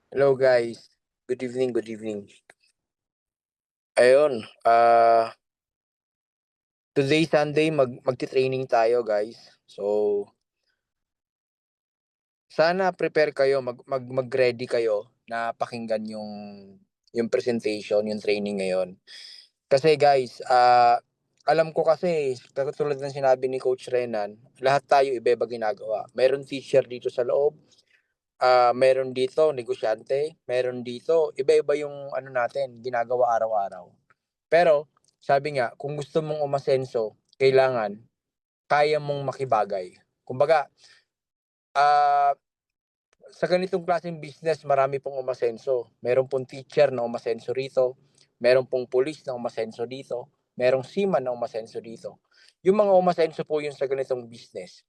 Hello guys, good evening, good evening. Ayun, today Sunday magte-training tayo guys. So, sana prepare kayo, mag-ready kayo na pakinggan yung presentation, yung training ngayon. Kasi guys, alam ko kasi katulad ng sinabi ni Coach Renan, lahat tayo iba-iba ginagawa. Meron teacher dito sa loob, meron dito negosyante, meron dito iba-iba yung ano natin ginagawa araw-araw. Pero sabi nga kung gusto mong umasenso kailangan kaya mong makibagay. Kumbaga, ah, sa ganitong klaseng business marami pong umasenso. Meron pong teacher na umasenso rito, meron pong pulis na umasenso dito, merong seaman na umasenso dito. Yung mga umasenso po yun sa ganitong business,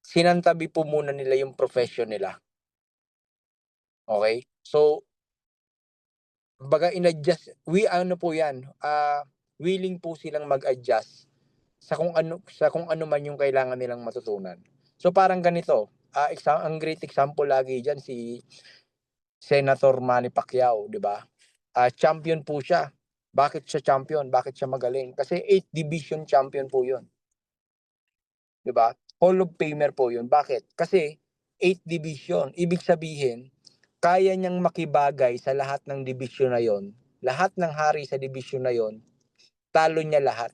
sinantabi po muna nila yung profession nila, okey? So, kumbaga in-adjust ano po 'yan, willing po silang mag-adjust sa kung ano man yung kailangan nilang matutunan. So, parang ganito, ang great example lagi diyan si Senator Manny Pacquiao, 'di ba? Champion po siya. Bakit siya champion? Bakit siya magaling? Kasi 8 division champion po 'yun, 'di ba? Hall of Famer po 'yun. Bakit? Kasi 8 division, ibig sabihin kaya niyang makibagay sa lahat ng dibisyon na 'yon, lahat ng hari sa dibisyon na 'yon, talo niya lahat.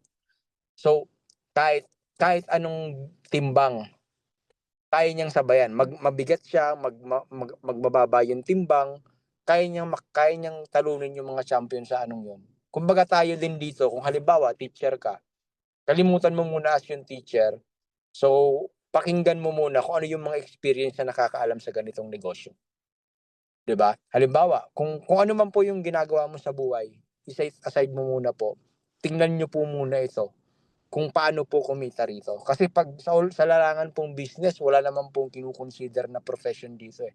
So, kahit kahit anong timbang, kaya niyang sabayan. Mabigat siya, magbababa yung timbang, kaya niyang talunin yung mga champion sa anong 'yon. Kumbaga tayo din dito, kung halimbawa teacher ka, kalimutan mo muna as yung teacher. So, pakinggan mo muna kung ano yung mga experience na nakakaalam sa ganitong negosyo, 'di ba? Halimbawa, kung ano man po yung ginagawa mo sa buhay, i-set aside mo muna po. Tingnan niyo po muna ito, kung paano po kumita rito. Kasi 'pag sa larangan pong business wala naman pong kino-consider na profession dito, eh,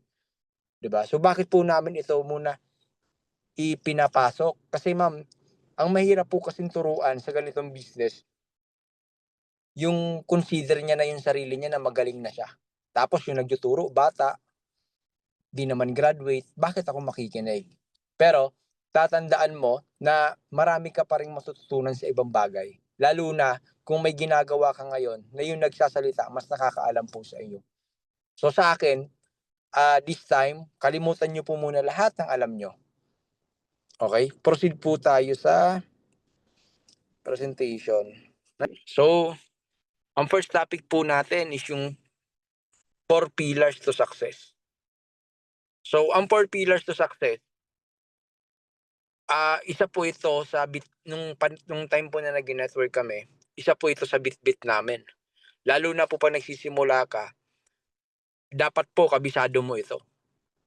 'di ba? So, bakit po namin ito muna ipinapasok? Kasi ma'am, ang mahirap po kasing turuan sa ganitong business, yung consider niya na yung sarili niya na magaling na siya. Tapos yung nagtuturo bata, 'di naman graduate, bakit ako makikinig? Pero tatandaan mo na marami ka pa ring matututunan sa ibang bagay, lalo na kung may ginagawa ka ngayon na yung nagsasalita mas nakakaalam po sa iyo. So sa akin, this time kalimutan niyo po muna lahat ng alam niyo, okey? Proceed po tayo sa presentation. So, ang first topic po natin is yung 4 pillars to success. So, ang 4 pillars to success, isa po ito sa nung time po na nag-network kami, isa po ito sa bitbit namin. Lalo na po 'pag nagsisimula ka, dapat po kabisado mo ito.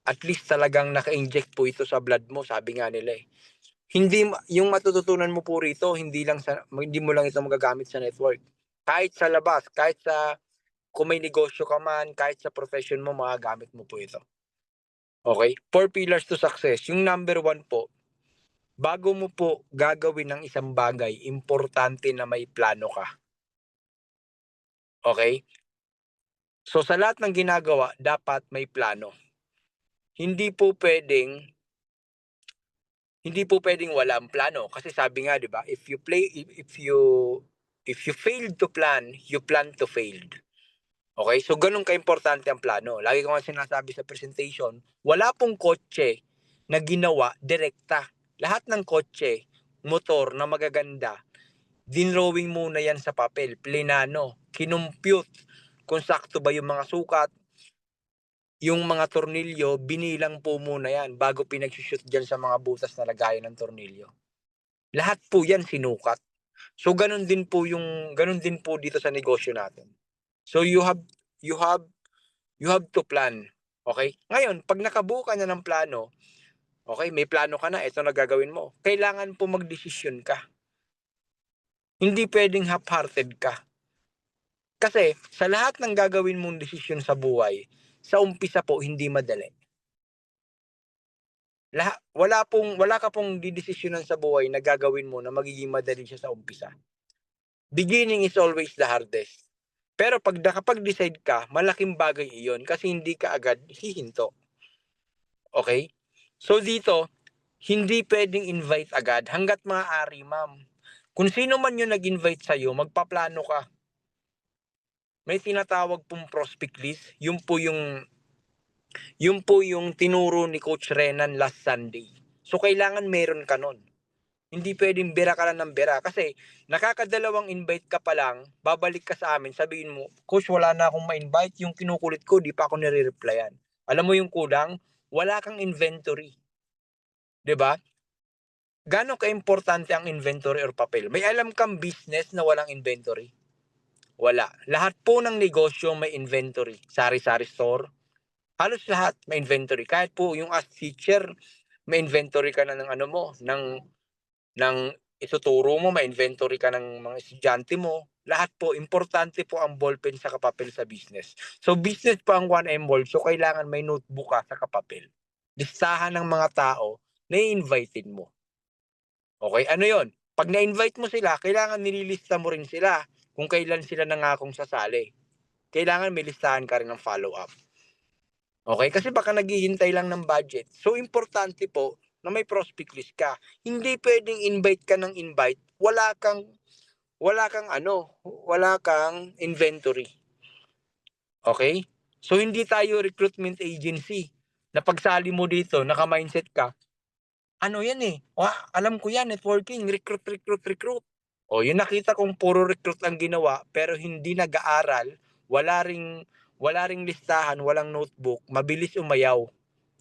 At least talagang naka-inject po ito sa blood mo, sabi nga nila, eh. Yung matututunan mo po rito hindi mo lang ito magagamit sa network. Kahit sa labas, kahit sa kung may negosyo ka man, kahit sa profession mo magagamit mo po ito, okey? 4 pillars to success, yung number 1 po, bago mo po gagawin ang isang bagay importante na may plano ka, okey? So, sa lahat ng ginagawa dapat may plano. Hindi po puwedeng hindi po puwedeng walang plano kasi sabi nga 'di ba, if you fail to plan, you plan to failed. Okey, so gano'n kaimportante ang plano. Lagi ko nga sinasabi sa presentation, wala pong kotse na ginawa direkta. Lahat ng kotse, motor na magaganda, dinrowing muna 'yan sa papel, plinano, kinompyut kung sakto ba yung mga sukat, yung mga tornilyo, binilang po muna 'yan bago pinagso-shoot diyan sa mga butas na lagayan ng tornilyo. Lahat po 'yan sinukat. So gano'n din po dito sa negosyo natin. So you have you have to plan, okey? Ngayon 'pag nakabuo ka na ng plano, okey, may plano ka na, ito na gagawin mo, kailangan po magdesisyon ka. Hindi puwedeng half-hearted ka. Kasi sa lahat ng gagawin mong desisyon sa buhay, sa umpisa po hindi madali. Wala ka pong dedesisyonan sa buhay na gagawin mo na magiging madali siya sa umpisa. Beginning is always the hardest. Pero 'pag nakapag-decide ka, malaking bagay iyon kasi hindi ka agad hihinto. Okay? So dito, hindi puwedeng invite agad hangga't maaari, ma'am. Kung sino man yung nag-invite sa'yo, magpaplano ka. May tinatawag pong prospect list, yun po yung tinuro ni Coach Renan last Sunday. So kailangan meron ka nun. Hindi puwedeng bira ka lang ng bira kasi nakakadalawang invite ka pa lang, babalik ka sa amin sabihin mo, "Coach, wala na akong ma-invite, yung kinukulit ko 'di pa ako nire-replyan." Alam mo yung kulang? Wala kang inventory, 'di ba? Gaano kaimportante ang inventory or papel? May alam kang business na walang inventory? Wala. Lahat po ng negosyo may inventory. Sari-sari store, halos lahat may inventory. Kahit po yung as teacher, may inventory ka na ng ano mo, ng ituturo mo, may inventory ka ng mga estudyante mo. Lahat po, importante po ang ballpen sa papel sa business. So business po ang 1M World, so kailangan may notebook ka sa papel. Listahan ng mga tao na i-invited mo. Okay, ano yon? Pag na-invite mo sila, kailangan nililista mo rin sila kung kailan sila nangakong sasali. Kailangan may listahan ka rin ng follow-up. Okay, kasi baka naghihintay lang ng budget. So importante po na may prospect list ka. Hindi pwedeng invite ka ng invite, wala kang inventory. Okay? So hindi tayo recruitment agency na pagsali mo dito, naka-mindset ka, ano yan eh, alam ko yan, networking, recruit. O yung nakita kong puro recruit ang ginawa pero hindi nag-aaral, wala ring listahan, walang notebook, mabilis umayaw.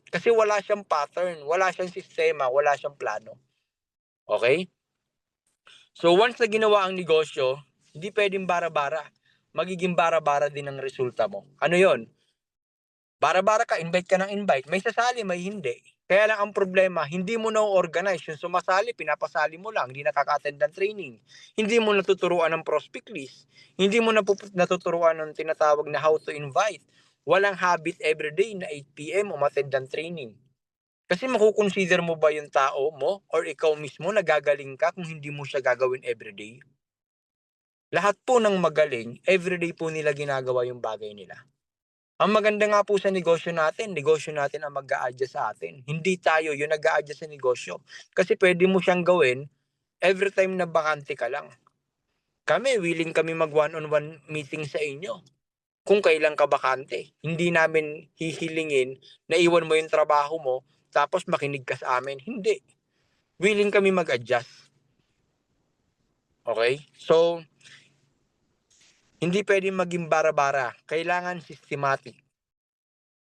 Kasi wala siyang pattern, wala siyang sistema, wala siyang plano. Okay? So once na ginawa ang negosyo, hindi pwedeng bara-bara. Magiging bara-bara din ang resulta mo. Ano yon? Bara-bara ka, invite ka ng invite. May sasali, may hindi. Kaya lang ang problema, hindi mo na-organize. Yung sumasali, pinapasali mo lang, hindi nakaka-attend ng training. Hindi mo natuturuan ng prospect list. Hindi mo natuturuan ng tinatawag na how to invite. Walang habit everyday na 8 p.m. umattend ng training. Kasi makukonsider mo ba yung tao mo or ikaw mismo nagagaling ka kung hindi mo siya gagawin everyday? Lahat po ng magaling, everyday po nila ginagawa yung bagay nila. Ang maganda nga po sa negosyo natin ang mag-a-adjust sa atin. Hindi tayo yung nag-a-adjust sa negosyo. Kasi pwede mo siyang gawin every time na bakante ka lang. Kami, willing kami mag one-on-one meeting sa inyo kung kailan ka bakante. Hindi namin hihilingin na iwan mo yung trabaho mo tapos makinig ka sa amin. Hindi. Willing kami mag-adjust. Okay? So, hindi pwedeng maging bara-bara. Kailangan systematic.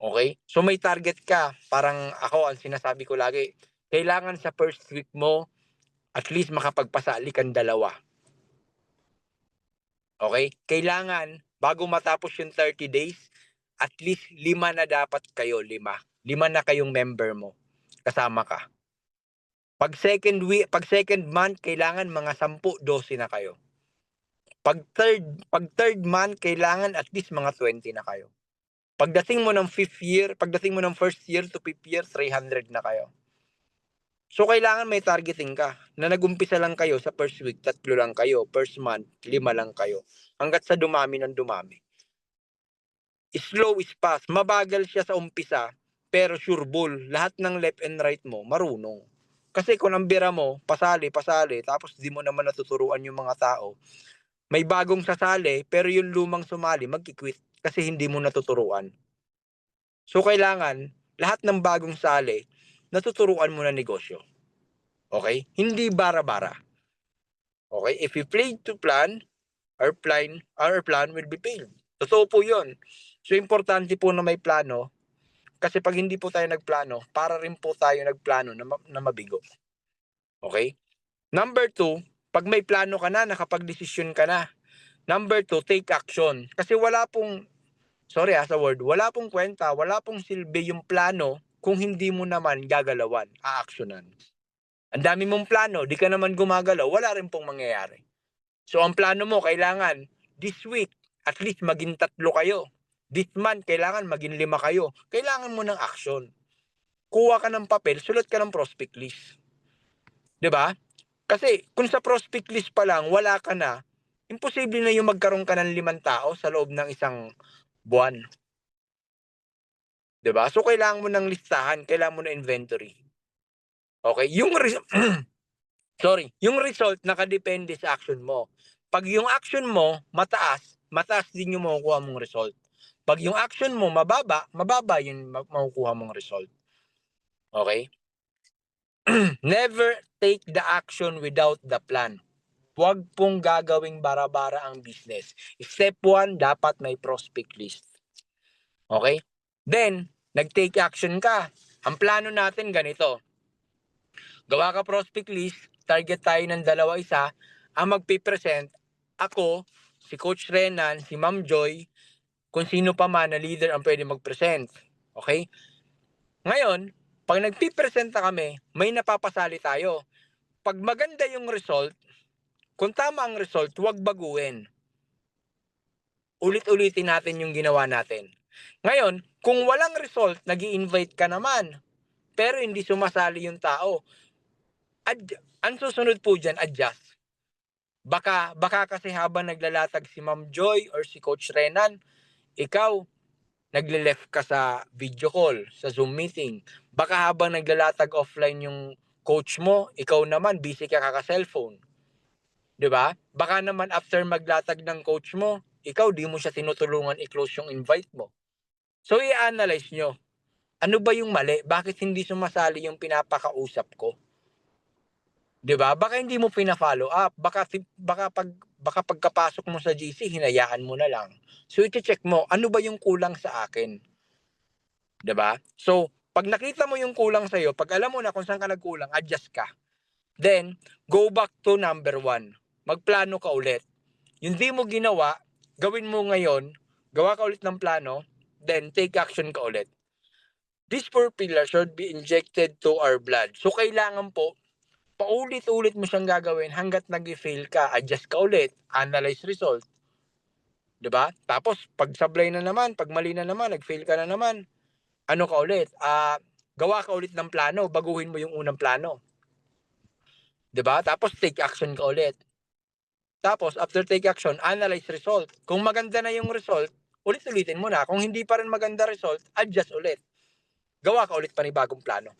Okay? So may target ka. Parang ako, ang sinasabi ko lagi, kailangan sa first week mo, at least makapagpasali kang 2. Okay? Kailangan, bago matapos yung 30 days, at least 5 na dapat kayo, 5. 5 na kayong member mo. Kasama ka. Pag second month, kailangan mga 10, 12 na kayo. Pag third month, kailangan at least mga 20 na kayo. Pagdating mo ng first year to 5th year, 300 na kayo. So kailangan may targeting ka. Na nag-umpisa lang kayo sa first week, 3 lang kayo. First month, 5 lang kayo. Hanggat sa dumami ng dumami. Slow is fast. Mabagal siya sa umpisa, pero sure ball. Lahat ng left and right mo, marunong. Kasi kung ang bira mo, pasali, tapos di mo naman natuturuan yung mga tao, may bagong sasali, pero yung lumang sumali, mag-quit kasi hindi mo natuturuan. So kailangan, lahat ng bagong sali, natuturuan mo na negosyo. Okay? Hindi bara-bara. Okay? If you fail to plan, our plan will be failed. Totoo po yun. So importante po na may plano, kasi pag hindi po tayo nagplano, para rin po tayo nagplano na mabigo. Okay? Number 2, pag may plano ka na, nakapag-desisyon ka na. Number 2, take action. Kasi wala pong wala pong kwenta, wala pong silbi yung plano kung hindi mo naman gagalawan, aaksyonan. Ang dami mong plano, di ka naman gumagalaw, wala rin pong mangyayari. So ang plano mo, kailangan this week, at least maging 3 kayo. This month, kailangan maging 5 kayo. Kailangan mo ng action. Kuha ka ng papel, sulat ka ng prospect list. 'Di ba? Kasi kung sa prospect list pa lang, wala ka na, imposible na yung magkaroon ka ng 5 tao sa loob ng isang buwan. 'di ba? So, kailangan mo ng listahan, kailangan mo ng inventory. Okay, yung result nakadepende sa action mo. 'Pag yung action mo mataas, mataas din yung makukuha mong result. 'Pag yung action mo mababa, mababa yung makukuha mong result. Okay? Never take the action without the plan. Huwag pong gagawing bara-bara ang business. Step 1, dapat may prospect list. Okay? Then, nag-take action ka. Ang plano natin ganito. Gawa ka prospect list, target tayo ng 2, ang magpipresent, ako, si Coach Renan, si Ma'am Joy, kung sino pa man na leader ang pwede mag-present. Okay? Ngayon, pag nagpipresent na kami, may napapasali tayo. Pag maganda yung result, kung tama ang result, huwag baguhin. Ulit-ulitin natin yung ginawa natin. Ngayon, kung walang result, nag-i-invite ka naman, pero hindi sumasali yung tao, ang susunod po dyan, adjust. Baka kasi habang naglalatag si Ma'am Joy or si Coach Renan, ikaw, nagle-left ka sa video call, sa Zoom meeting. Baka habang naglalatag offline yung coach mo, ikaw naman, busy ka kaka-cellphone. 'Di ba? Baka naman after maglatag ng coach mo, ikaw di mo siya tinutulungan i-close yung invite mo. So, i-analyze nyo. Ano ba yung mali? Bakit hindi sumasali yung pinapakausap ko? 'Di ba? Baka hindi mo pina-follow up. Baka pagkapasok mo sa GC, hinayaan mo na lang. So, i-check mo, ano ba yung kulang sa akin? 'Di ba? So, pag nakita mo yung kulang sa iyo, pag alam mo na kung saan ka nagkulang, adjust ka. Then, go back to number 1. Magplano ka ulit. Yung di mo ginawa, gawin mo ngayon, gawa ka ulit ng plano, then take action ka ulit. These 4 pillars should be injected to our blood. So, kailangan po, paulit-ulit mo siyang gagawin hanggat nag-fail ka, adjust ka ulit, analyze result. 'Di ba? Tapos, pag sablay na naman, pag mali na naman, nag-fail ka na naman, ano ka ulit, gawa ka ulit ng plano, baguhin mo yung unang plano. 'Di ba? Tapos, take action ka ulit. Tapos, after take action, analyze result. Kung maganda na yung result, ulit-ulitin mo na. Kung hindi pa rin maganda result, adjust ulit. Gawa ka ulit panibagong plano.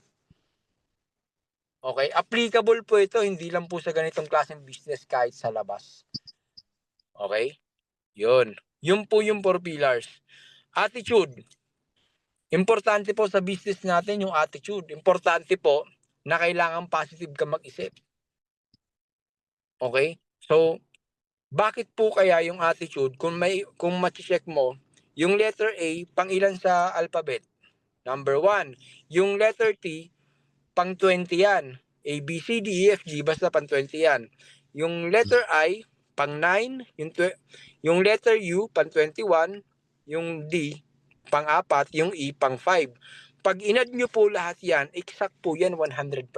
Okay? Applicable po ito, hindi lang po sa ganitong klaseng business kahit sa labas. Okay? Yun. Yun po yung 4 pillars. Attitude. Importante po sa business natin yung attitude. Importante po na kailangan positive ka mag-isip. Okay? So, bakit po kaya yung attitude, kung mache-check mo, yung letter A, pang-ilan sa alphabet? Number 1. Yung letter T, pang 20 yan. A, B, C, D, E, F, G, basta pang 20 yan. Yung letter I, pang 9. Yung letter U, pang 21. Yung D, pang 4. Yung E, pang 5. Pag inad nyo po lahat yan, exact po yan 100%.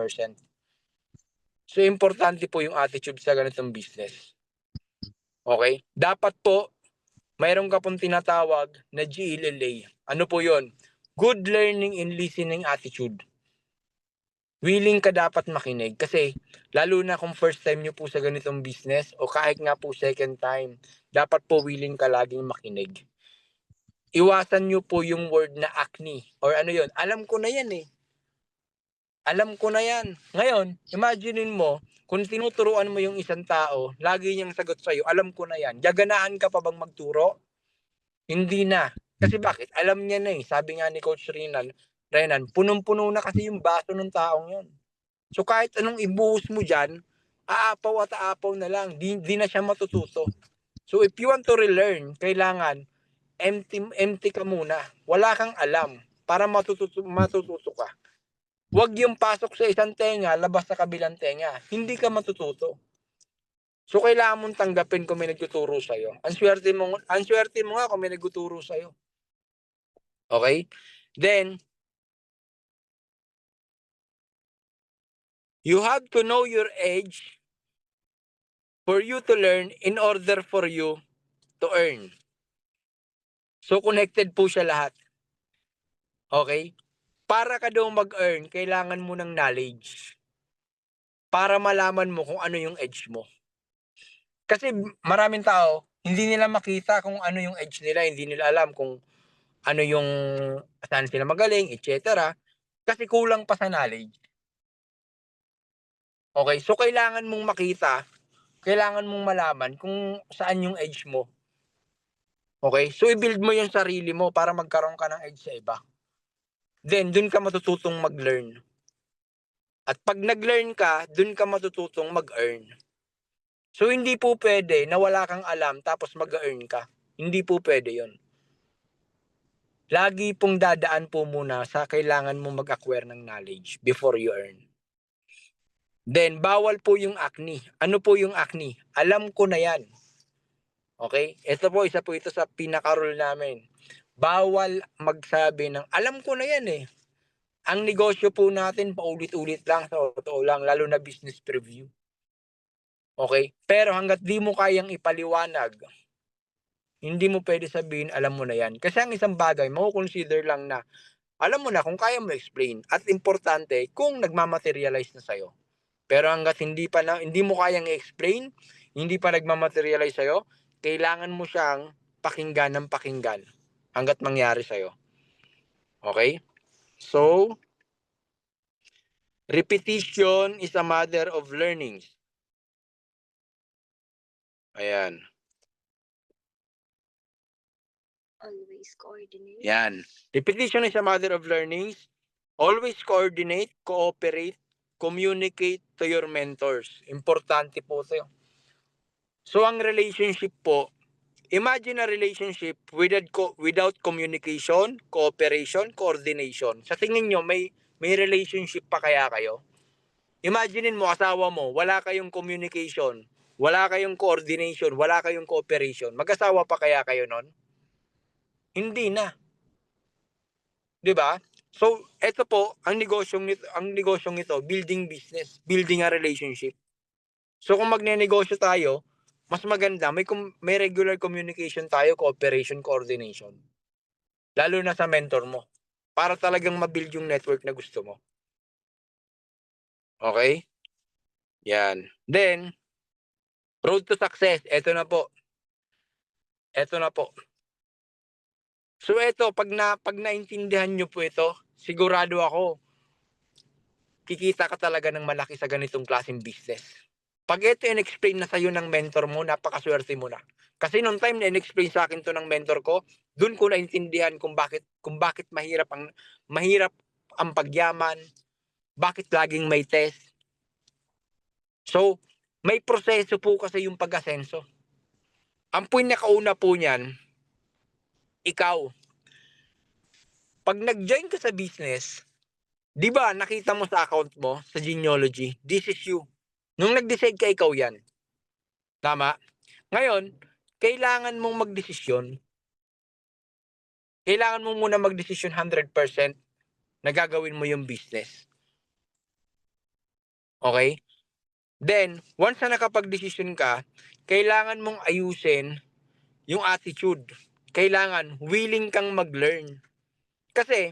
So, importante po yung attitude sa ganitong business. Okay? Dapat po, mayroon ka pong tinatawag na GLLA. Ano po yon? Good learning and listening attitude. Willing ka dapat makinig kasi lalo na kung first time nyo po sa ganitong business o kahit nga po second time, dapat po willing ka laging makinig. Iwasan nyo po yung word na acne or ano yon. Alam ko na yan eh. Alam ko na yan. Ngayon, imaginein mo, kung tinuturuan mo yung isang tao, lagi niyang sagot sa'yo, alam ko na yan. Gaganaan ka pa bang magturo? Hindi na. Kasi bakit? Alam niya na eh. Sabi nga ni Coach Renan, punong-puno na kasi yung baso ng taong yun. So kahit anong ibuhos mo dyan, aapaw at aapaw na lang. Di na siya matututo. So if you want to relearn, kailangan empty ka muna. Wala kang alam para matututo ka. Huwag yung pasok sa isang tenga, labas sa kabilang tenga. Hindi ka matututo. So, kailangan mong tanggapin kung may nagtuturo sa'yo. Ang swerte mo nga kung may nagtuturo sa'yo. Okay? Then, you have to know your edge for you to learn in order for you to earn. So, connected po siya lahat. Okay? Para ka daw mag-earn, kailangan mo ng knowledge. Para malaman mo kung ano yung edge mo. Kasi maraming tao, hindi nila makita kung ano yung edge nila, hindi nila alam kung ano yung saan sila magaling, etc. Kasi kulang pa sa knowledge. Okay, so kailangan mong makita, kailangan mong malaman kung saan yung edge mo. Okay, so i-build mo yung sarili mo para magkaroon ka ng edge sa iba. Then, dun ka matututong mag-learn. At pag nag-learn ka, dun ka matututong mag-earn. So, hindi po pwede na wala kang alam tapos mag-earn ka. Hindi po pwede yon. Lagi pong dadaan po muna sa kailangan mo mag-acquire ng knowledge before you earn. Then, bawal po yung acne. Ano po yung acne? Alam ko na yan. Okay? Ito po, isa po ito sa pinaka-rule namin. Bawal magsabi ng, alam ko na yan eh. Ang negosyo po natin, paulit-ulit lang, sa totoo lang, lalo na business preview. Okay? Pero hanggat di mo kayang ipaliwanag, hindi mo pwede sabihin, alam mo na yan. Kasi ang isang bagay, mako-consider lang na, alam mo na kung kaya mo explain. At importante, kung nagmamaterialize na sa'yo. Pero hanggat hindi mo kayang i-explain, hindi pa nagmamaterialize sa'yo, kailangan mo siyang pakinggan ng pakinggan hanggat mangyari sa'yo. Okay? So, repetition is a mother of learning. Ayan. Always coordinate. Yan. Repetition is a mother of learnings. Always coordinate, cooperate, communicate to your mentors. Importante po ito. So, ang relationship po, imagine a relationship without communication, cooperation, coordination. Sa tingin nyo, may relationship pa kaya kayo? Imaginein mo, asawa mo, wala kayong communication, wala kayong coordination, wala kayong cooperation. Mag-asawa pa kaya kayo nun? Hindi na. 'Di ba? So, ito po, ang negosyong ito, building business, building a relationship. So, kung magnenegosyo tayo, mas maganda, may regular communication tayo, cooperation, coordination. Lalo na sa mentor mo. Para talagang ma-build yung network na gusto mo. Okay? Yan. Then, road to success. Ito na po. So, ito, pag naintindihan nyo po ito, sigurado ako, kikita ka talaga ng malaki sa ganitong klaseng business. Pag ito in-explain na sa'yo ng mentor mo, napakaswerte mo na. Kasi nung time na in-explain sa akin to ng mentor ko, dun ko naintindihan kung bakit mahirap ang pagyaman, bakit laging may test. So, may proseso po kasi yung pag-asenso. Ang pinakauna po niyan, ikaw. Pag nag-join ka sa business, di ba nakita mo sa account mo, sa genealogy, this is you. Nung nag-decide ka, ikaw yan. Tama? Ngayon, kailangan mong magdesisyon. Kailangan mo muna magdesisyon 100% na gagawin mo yung business. Okay? Then, once na nakapag-desisyon ka, kailangan mong ayusin yung attitude. Kailangan willing kang mag-learn. Kasi,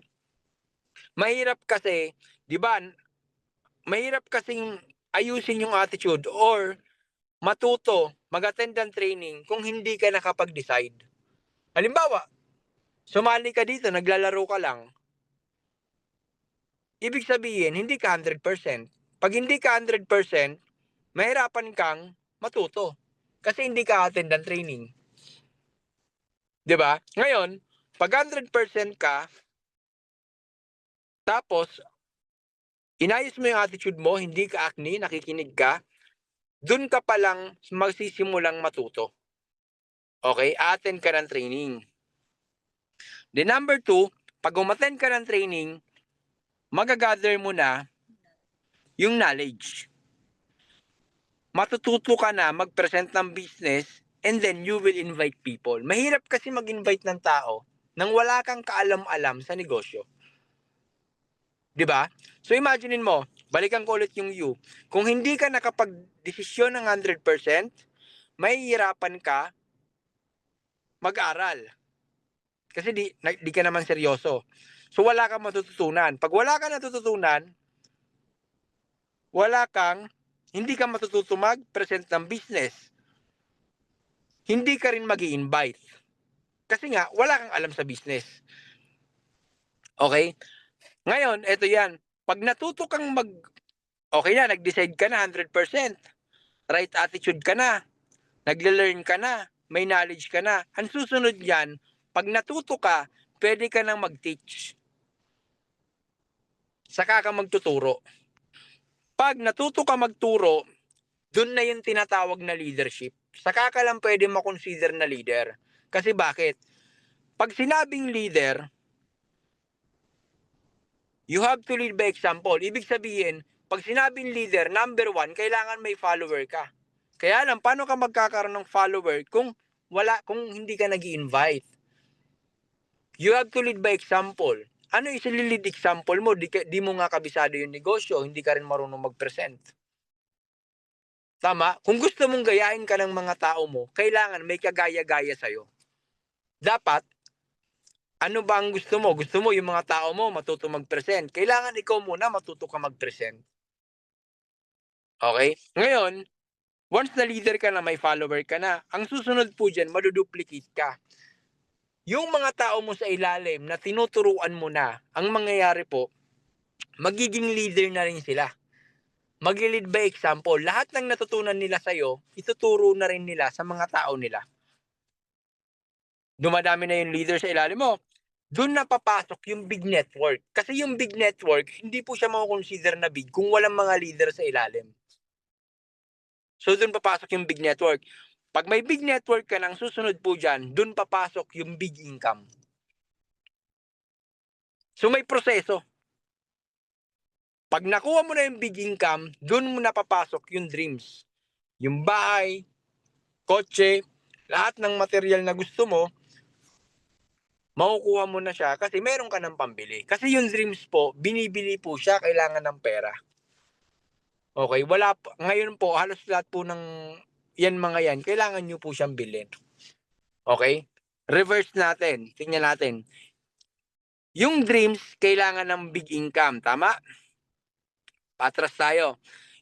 di ba, mahirap kasing ayusin yung attitude or matuto, mag-attend ng training kung hindi ka nakapag-decide. Halimbawa, sumali ka dito, naglalaro ka lang. Ibig sabihin, hindi ka 100%. Pag hindi ka 100%, mahirapan kang matuto. Kasi hindi ka attend ng training. 'Di ba? Ngayon, pag 100% ka, tapos inayos mo yung attitude mo, hindi ka acne, nakikinig ka, dun ka palang magsisimulang matuto. Okay? Attend ka ng training. Then number 2, pag umattend ka ng training, magagather mo na yung knowledge. Matututo ka na mag-present ng business and then you will invite people. Mahirap kasi mag-invite ng tao nang wala kang kaalam-alam sa negosyo. 'Di ba? So imaginein mo, balikan ko ulit yung you. Kung hindi ka nakapag-desisyon ng 100%, mahihirapan ka mag-aral. Kasi di ka naman seryoso. So wala kang matututunan. Pag wala kang natututunan, hindi ka matututo mag-present ng business. Hindi ka rin mag-i-invite. Kasi nga, wala kang alam sa business. Okay? Ngayon, eto yan. Pag natuto kang okay na, nag-decide ka na 100%, right attitude ka na, nagle-learn ka na, may knowledge ka na. Ang susunod niyan, pag natuto ka, pwede ka nang mag-teach. Saka ka magtuturo. Pag natuto ka magturo, dun na yung tinatawag na leadership. Saka ka lang pwede ma-consider na leader. Kasi bakit? Pag sinabing leader, you have to lead by example. Ibig sabihin, pag sinabing leader, number one, kailangan may follower ka. Kaya lang, paano ka magkakaroon ng follower kung hindi ka nag-i-invite? You have to lead by example. Ano yung lead example mo? Di mo nga kabisado yung negosyo, hindi ka rin marunong mag-present. Tama? Kung gusto mong gayahin ka ng mga tao mo, kailangan may kagaya-gaya sa'yo. Dapat, ano ba ang gusto mo? Gusto mo yung mga tao mo matuto mag-present. Kailangan ikaw muna matuto ka mag-present. Okay? Ngayon, once na leader ka na, may follower ka na, ang susunod po dyan, maduduplicate ka. Yung mga tao mo sa ilalim na tinuturuan mo na, ang mangyayari po, magiging leader na rin sila. Mag-lead by example. Lahat ng natutunan nila sa'yo, ituturo na rin nila sa mga tao nila. Dumadami na yung leader sa ilalim mo. Doon na papasok yung big network. Kasi yung big network, hindi po siya mako-consider na big kung walang mga leader sa ilalim. So doon papasok yung big network. Pag may big network ka nang susunod po dyan, doon papasok yung big income. So may proseso. Pag nakuha mo na yung big income, doon mo na papasok yung dreams. Yung bahay, kotse, lahat ng material na gusto mo, makukuha mo na siya kasi meron ka ng pambili. Kasi yung dreams po, binibili po siya, kailangan ng pera. Okay, ngayon po, halos lahat po ng mga yan, kailangan nyo po siyang bilhin. Okay? Reverse natin, tingnan natin. Yung dreams, kailangan ng big income, tama? Patras tayo.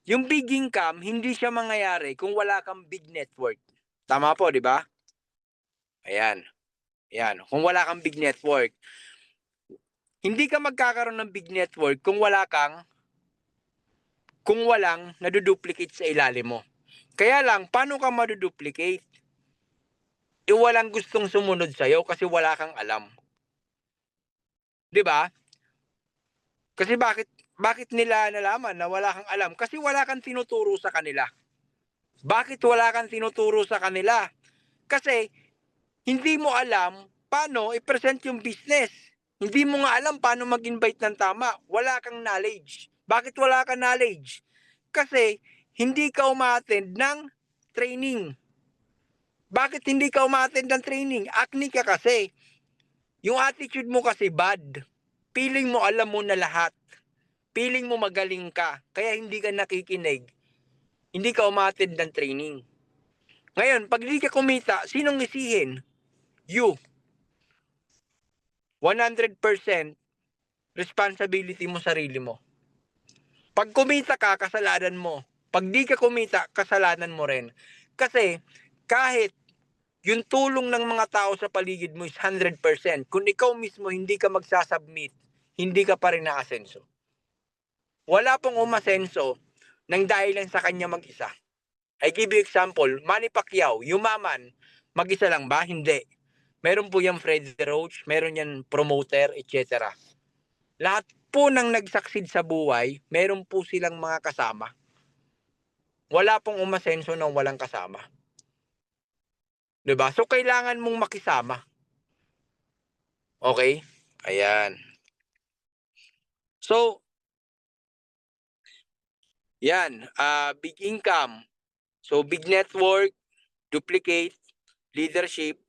Yung big income, hindi siya mangyayari kung wala kang big network. Tama po, di ba? Ayan. Ayan. Kung wala kang big network. Hindi ka magkakaroon ng big network kung walang naduduplicate sa ilalim mo. Kaya lang, paano ka maduduplicate? Walang gustong sumunod sa'yo kasi wala kang alam. Di ba? Kasi bakit nila nalaman na wala kang alam? Kasi wala kang tinuturo sa kanila. Bakit wala kang tinuturo sa kanila? Kasi hindi mo alam paano i-present yung business. Hindi mo nga alam paano mag-invite ng tama. Wala kang knowledge. Bakit wala kang knowledge? Kasi hindi ka umattend ng training. Bakit hindi ka umattend ng training? Acne ka kasi. Yung attitude mo kasi bad. Feeling mo alam mo na lahat. Feeling mo magaling ka. Kaya hindi ka nakikinig. Hindi ka umattend ng training. Ngayon, pag hindi ka kumita, sinong isihin? You. 100% responsibility mo sarili mo. Pag kumita ka, kasalanan mo. Pag di ka kumita, kasalanan mo rin. Kasi kahit yung tulong ng mga tao sa paligid mo is 100%, kung ikaw mismo hindi ka magsasubmit, hindi ka pa rin naasenso. Wala pong umasenso nang dahil lang sa kanya mag-isa. I give you example, Manny Pacquiao, yumaman, mag-isa lang ba? Hindi. Meron po yung Freddie Roach, meron yan promoter, etc. Lahat po nang nag-succeed sa buhay, meron po silang mga kasama. Wala pong umasenso nang walang kasama. 'Di ba? So kailangan mong makisama. Okay? Ayan. So, yan, big income. So big network, duplicate, leadership,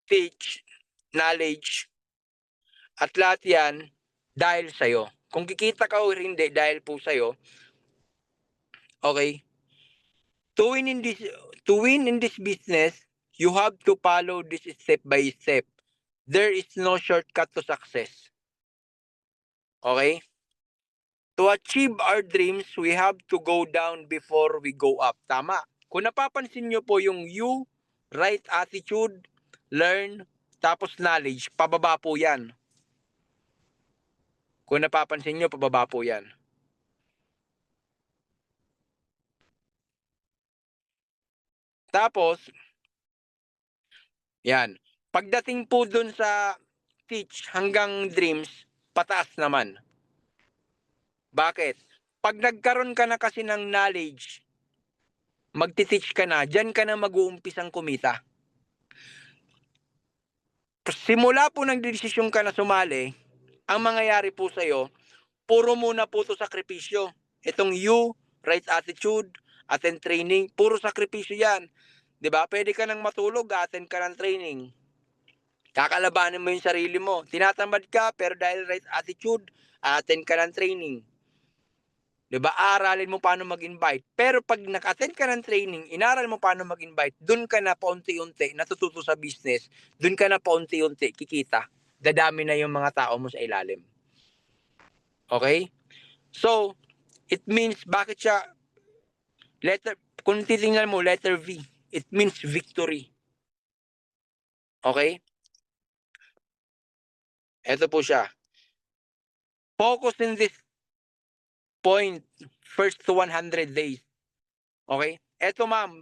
teach, knowledge, at lahat yan dahil sa'yo. Kung kikita ka o hindi dahil po sa'yo, okay? To win in this business, you have to follow this step by step. There is no shortcut to success. Okay? To achieve our dreams, we have to go down before we go up. Tama. Kung napapansin nyo po yung you, right attitude, learn, tapos knowledge, pababa po yan. Kung napapansin nyo, pababa po yan. Tapos, yan. Pagdating po dun sa teach hanggang dreams, pataas naman. Bakit? Pag nagkaroon ka na kasi ng knowledge, magti-teach ka na, dyan ka na mag-uumpisang kumita. Simula po ng desisyon ka na sumali, ang mangyayari po sa'yo, puro muna po to sakripisyo. Itong right attitude, attend training, puro sakripisyo yan. 'Di ba? Pwede ka nang matulog, attend ka ng training. Kakalabanin mo yung sarili mo. Tinatamad ka, pero dahil right attitude, attend ka ng training. 'Di ba? Aralin mo paano mag-invite. Pero pag naka-attend ka ng training, inaral mo paano mag-invite, dun ka na paunti-unti natututo sa business. Dun ka na paunti-unti kikita. Dadami na yung mga tao mo sa ilalim. Okay? So, it means bakit siya kung titingnan mo, letter V, it means victory. Okay? Ito po siya. Focus in this point, first to 100 days. Okay? Ito ma'am,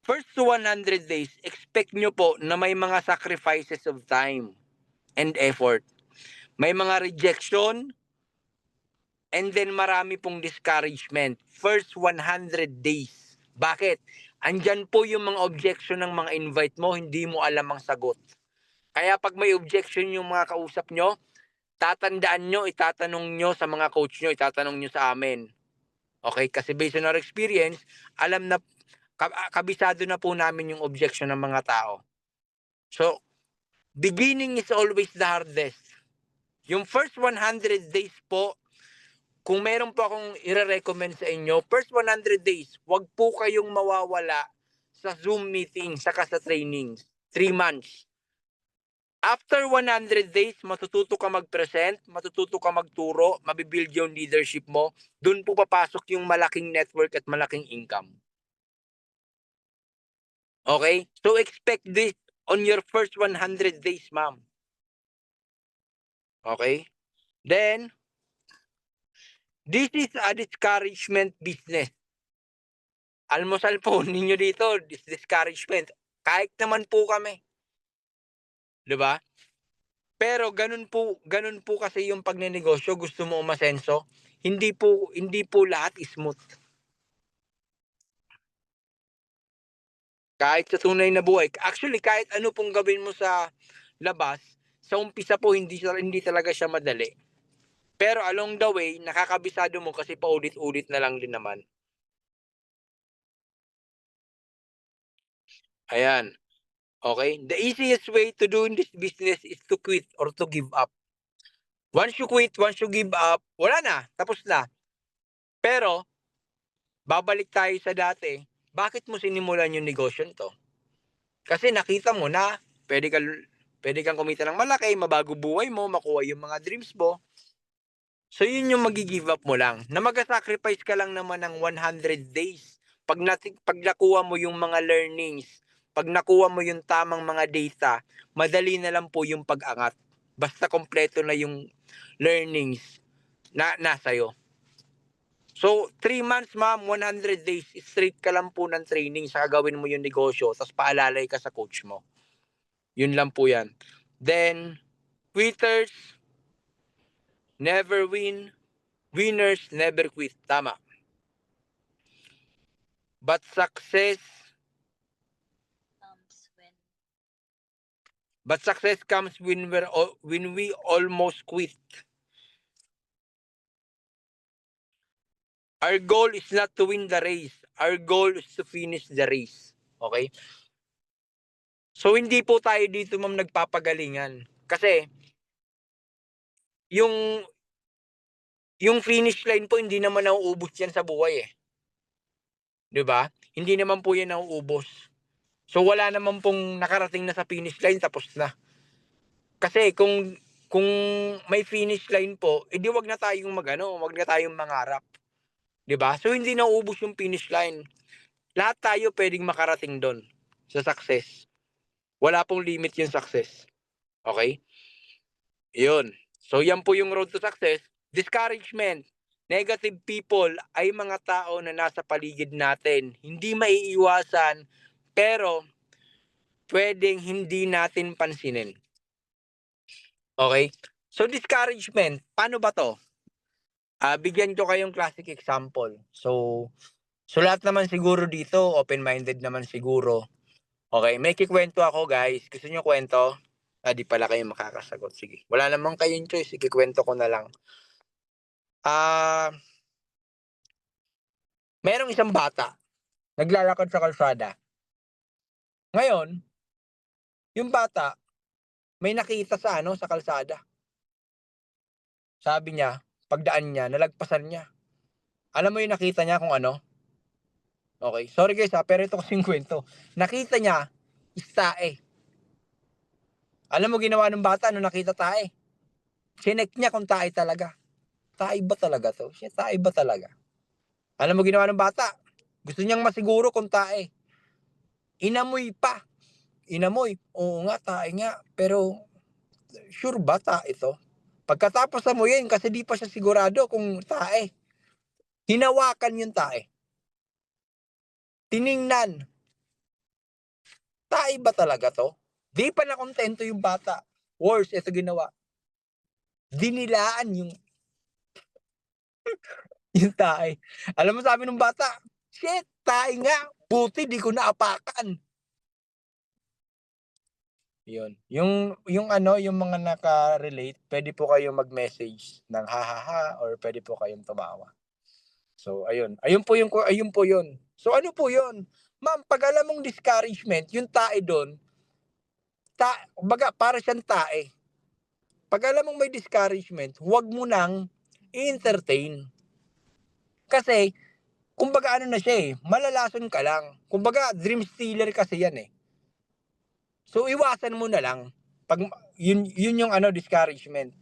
first to 100 days, expect nyo po na may mga sacrifices of time and effort. May mga rejection, and then marami pong discouragement. First 100 days. Bakit? Andyan po yung mga objection ng mga invite mo, hindi mo alam ang sagot. Kaya pag may objection yung mga kausap nyo, tatandaan nyo, itatanong nyo sa mga coach nyo, itatanong nyo sa amin. Okay? Kasi based on our experience, alam na, kabisado na po namin yung objection ng mga tao. So, beginning is always the hardest. Yung first 100 days po, kung meron po akong i-recommend sa inyo, first 100 days, wag po kayong mawawala sa Zoom meeting, saka sa training. 3 months. After 100 days, matututo ka mag-present, matututo ka magturo, mabibuild yung leadership mo, dun po papasok yung malaking network at malaking income. Okay? So expect this on your first 100 days, ma'am. Okay? Then, this is a discouragement business. Almusal po ninyo dito, discouragement. Kahit naman po kami. 'Di ba? Pero ganun po kasi yung pagnenegosyo, gusto mo umasenso, hindi po lahat smooth. Kahit sa tunay na buhay, actually kahit ano pong gawin mo sa labas, sa umpisa po hindi talaga siya madali. Pero along the way, nakakabisado mo kasi paulit-ulit na lang din naman. Ayan. Okay? The easiest way to do in this business is to quit or to give up. Once you quit, once you give up, wala na, tapos na. Pero, babalik tayo sa dati, bakit mo sinimulan yung negosyo to? Kasi nakita mo na pwede kang kumita ng malaki, mabago buhay mo, makuha yung mga dreams mo. So yun yung magi-give up mo lang. Na mag-sacrifice ka lang naman ng 100 days. Pag nakuha mo yung mga learnings, pag nakuha mo yung tamang mga data, madali na lang po yung pag-angat. Basta kompleto na yung learnings na nasa'yo. So, 3 months ma'am, 100 days, straight ka lang po ng training sa gagawin mo yung negosyo, tapos paalalay ka sa coach mo. Yun lang po yan. Then, quitters never win, winners never quit. Tama. But success comes when we almost quit. Our goal is not to win the race. Our goal is to finish the race. Okay? So, hindi po tayo dito ma'am nagpapagalingan. Kasi, yung finish line po, hindi naman nauubos yan sa buhay eh. 'Di ba? Hindi naman po yan nauubos. So, wala naman pong nakarating na sa finish line, tapos na. Kasi kung may finish line po, edi wag na tayong wag na tayong mangarap. 'Di ba? So, hindi nauubos yung finish line. Lahat tayo pwedeng makarating doon sa success. Wala pong limit yung success. Okay? 'Yun. So yan po yung road to success. Discouragement. Negative people ay mga tao na nasa paligid natin. Hindi maiiwasan, pero pwedeng hindi natin pansinin. Okay? So discouragement, paano ba to? Bigyan ko kayong classic example. So lahat naman siguro dito, open-minded naman siguro. Okay, may kikwento ako guys. Gusto nyo kwento? Di pala kayo makakasagot. Sige. Wala naman kayong choice. Ikikwento ko na lang. Merong isang bata. Naglalakad sa kalsada. Ngayon, yung bata, may nakita sa sa kalsada. Sabi niya, pagdaan niya, nalagpasan niya. Alam mo yung nakita niya kung ano? Okay, sorry guys pero ito kasing kwento. Nakita niya, tae. Alam mo ginawa ng bata nung nakita tae? Chinek niya kung tae talaga. Tae ba talaga to? Tae ba talaga? Alam mo ginawa ng bata? Gusto niyang masiguro kung tae. Inamoy pa. Inamoy. Oo nga, tae nga. Pero, sure ba tae to? Pagkatapos amuyin, kasi di pa siya sigurado kung tae. Hinawakan yung tae. Tiningnan. Tae ba talaga to? Di pa nakontento yung bata. Worse, ito ginawa. Dinilaan yung tae. Alam mo sabi ng bata, shit, tae nga. Buti di ko naapakan. Yun. Yung yung mga naka-relate, pwede po kayong mag-message ng hahaha or pwede po kayong tumawa. So ayun. Ayun po yun. So ano po yun? Ma'am, pag alam mong discouragement, yung tae doon, kumbaga para siyang tae. Pag alam mong may discouragement, huwag mo nang i-entertain. Kasi, kumbaga ano na siya malalason ka lang. Kumbaga, dream stealer kasi yan eh. So, iwasan mo na lang. Pag, yun yung discouragement.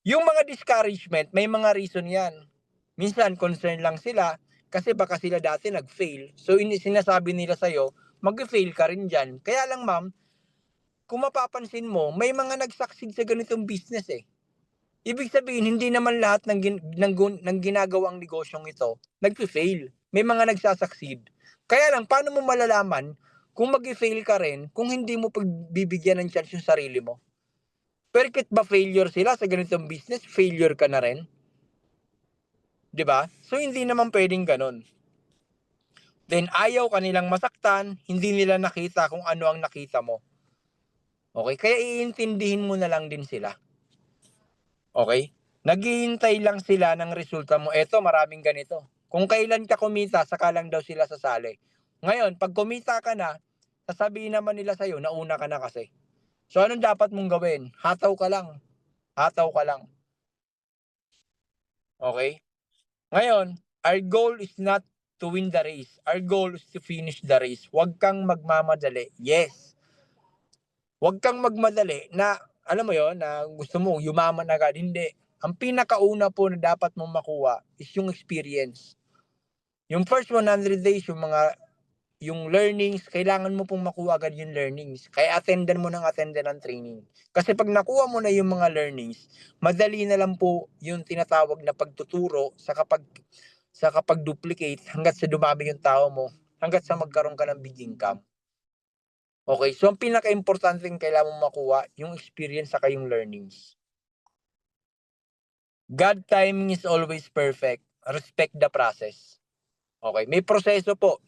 Yung mga discouragement, may mga reason yan. Minsan, concern lang sila kasi baka sila dati nag-fail. So, sinasabi nila sa'yo, mag-fail ka rin dyan. Kaya lang ma'am, kung mapapansin mo, may mga nag-succeed sa ganitong business eh. Ibig sabihin, hindi naman lahat ng ginagawang negosyong ito nag-fail. May mga nagsasucceed. Kaya lang, paano mo malalaman kung mag-fail ka rin kung hindi mo pagbibigyan ng chance yung sarili mo? Perkit ba failure sila sa ganitong business, failure ka na rin? 'Di ba? So hindi naman pwedeng ganun. Then ayaw kanilang masaktan, hindi nila nakita kung ano ang nakita mo. Okay? Kaya iintindihin mo na lang din sila. Okay? Naghihintay lang sila ng resulta mo. Eto, maraming ganito. Kung kailan ka kumita, saka lang daw sila sasali. Ngayon, pag kumita ka na, sasabihin naman nila sa'yo, nauna ka na kasi. So, anong dapat mong gawin? Hataw ka lang. Hataw ka lang. Okay? Ngayon, our goal is not to win the race. Our goal is to finish the race. Huwag kang magmamadali. Yes. Huwag kang magmadali na, alam mo yon na gusto mo yumaman agad. Hindi. Ang pinakauna po na dapat mong makuha is yung experience. Yung first 100 days, yung learnings, kailangan mo pong makuha agad yung learnings. Kaya attendan mo ng training. Kasi pag nakuha mo na yung mga learnings, madali na lang po yung tinatawag na pagtuturo sa kapag duplicate hanggat sa dumami yung tao mo, hanggat sa magkaroon ka ng big income. Okay, so ang pinaka-importante yung kailangan mong makuha, yung experience saka yung learnings. God timing is always perfect. Respect the process. Okay, may proseso po.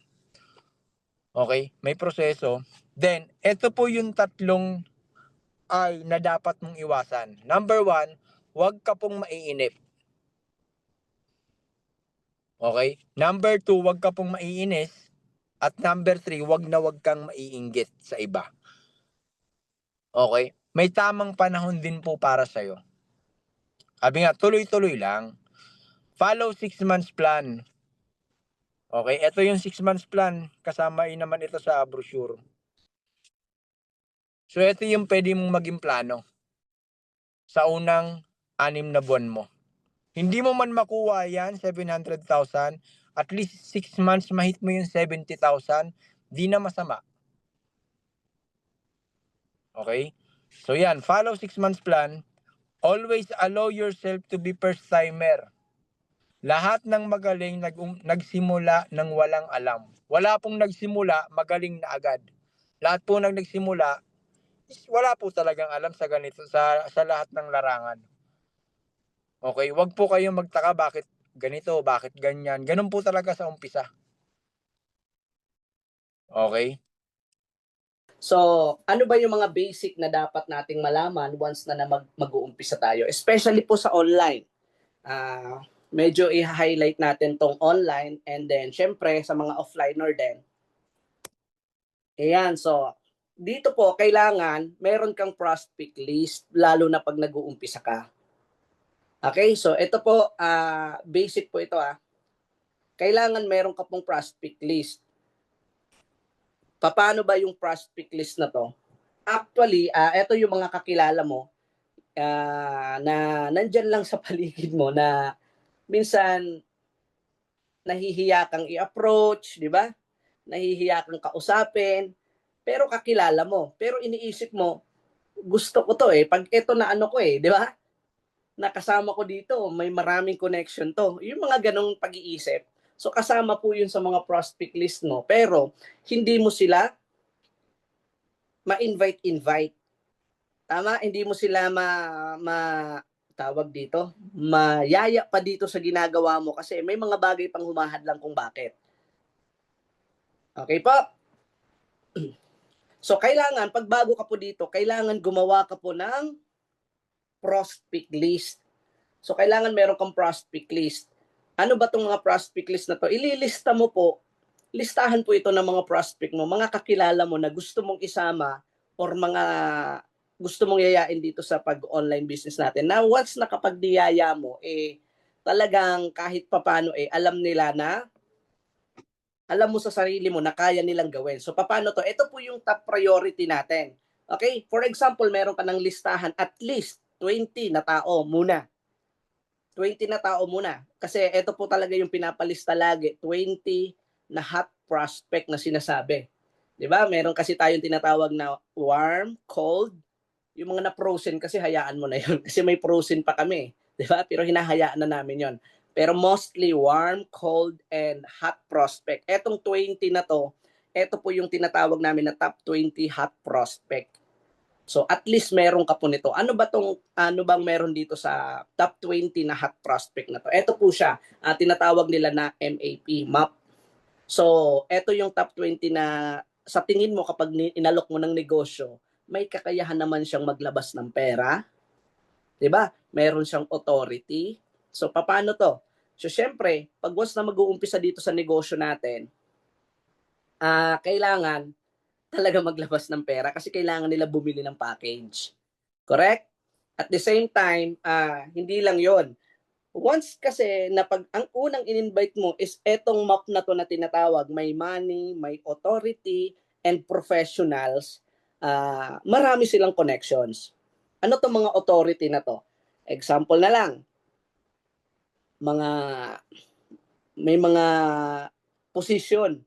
Okay, may proseso. Then, ito po yung tatlong ay na dapat mong iwasan. Number 1, huwag ka pong maiinip. Okay? Number 2, huwag ka pong maiinis. At number 3, huwag kang maiinggit sa iba. Okay? May tamang panahon din po para sa'yo. Sabi nga, tuloy-tuloy lang. Follow 6 months plan. Okay? Ito yung 6 months plan. Kasama naman ito sa brochure. So, ito yung pwede mong maging plano sa unang 6 na buwan mo. Hindi mo man makuha yan, 700,000, at least 6 months mahit mo yung 70,000, di na masama. Okay? So yan, follow 6 months plan. Always allow yourself to be first timer. Lahat ng magaling nagsimula ng walang alam. Wala pong nagsimula, magaling na agad. Lahat po ng nagsimula, wala po talagang alam sa ganito sa lahat ng larangan. Okay, wag po kayong magtaka bakit ganito, bakit ganyan. Ganun po talaga sa umpisa. Okay? So, ano ba yung mga basic na dapat nating malaman once na mag-uumpisa tayo? Especially po sa online. Medyo i-highlight natin tong online and then syempre sa mga offliner din. Ayan, so dito po kailangan meron kang prospect list lalo na pag nag-uumpisa ka. Okay, so ito po, basic po ito Kailangan meron ka pong prospect list. Paano ba yung prospect list na to? Actually, ito yung mga kakilala mo na nandyan lang sa paligid mo na minsan nahihiya kang i-approach, di ba? Nahihiya kang kausapin, pero kakilala mo. Pero iniisip mo, gusto ko to pag ito na ano ko di ba? Nakasama ko dito, may maraming connection to. Yung mga ganong pag-iisip. So kasama po yun sa mga prospect list mo. Pero hindi mo sila ma-invite. Tama? Hindi mo sila tawag dito, mayaya pa dito sa ginagawa mo kasi may mga bagay pang humahadlang kung bakit. Okay po? So kailangan, pag bago ka po dito, kailangan gumawa ka po ng prospect list. So kailangan meron kang prospect list. Ano ba itong mga prospect list na to? Ililista mo po, listahan po ito ng mga prospect mo, mga kakilala mo na gusto mong isama or mga gusto mong yayain dito sa pag-online business natin. Na once nakapagdiyaya mo, talagang kahit papano alam mo sa sarili mo na kaya nilang gawin. So paano to? Ito po yung top priority natin. Okay? For example, meron ka ng listahan at least 20 na tao muna. 20 na tao muna. Kasi ito po talaga yung pinapalista lagi. 20 na hot prospect na sinasabi. 'Di ba? Meron kasi tayong tinatawag na warm, cold. Yung mga na-frozen kasi hayaan mo na yun. Kasi may frozen pa kami. 'Di ba? Pero hinahayaan na namin yon. Pero mostly warm, cold, and hot prospect. Etong 20 na to, ito po yung tinatawag namin na top 20 hot prospect. So at least meron ka po nito. Ano bang meron dito sa top 20 na hot prospect na to? Ito po siya, tinatawag nila na MAP. So, ito yung top 20 na sa tingin mo kapag inalok mo ng negosyo, may kakayahan naman siyang maglabas ng pera. 'Di ba? Meron siyang authority. So, paano to? So, syempre, pag once na mag-uumpisa dito sa negosyo natin, kailangan talaga maglabas ng pera kasi kailangan nila bumili ng package. Correct? At the same time, hindi lang yon. Once kasi na ang unang in-invite mo is etong map na to na tinatawag, may money, may authority, and professionals, marami silang connections. Ano to mga authority na to? Example na lang, may mga posisyon.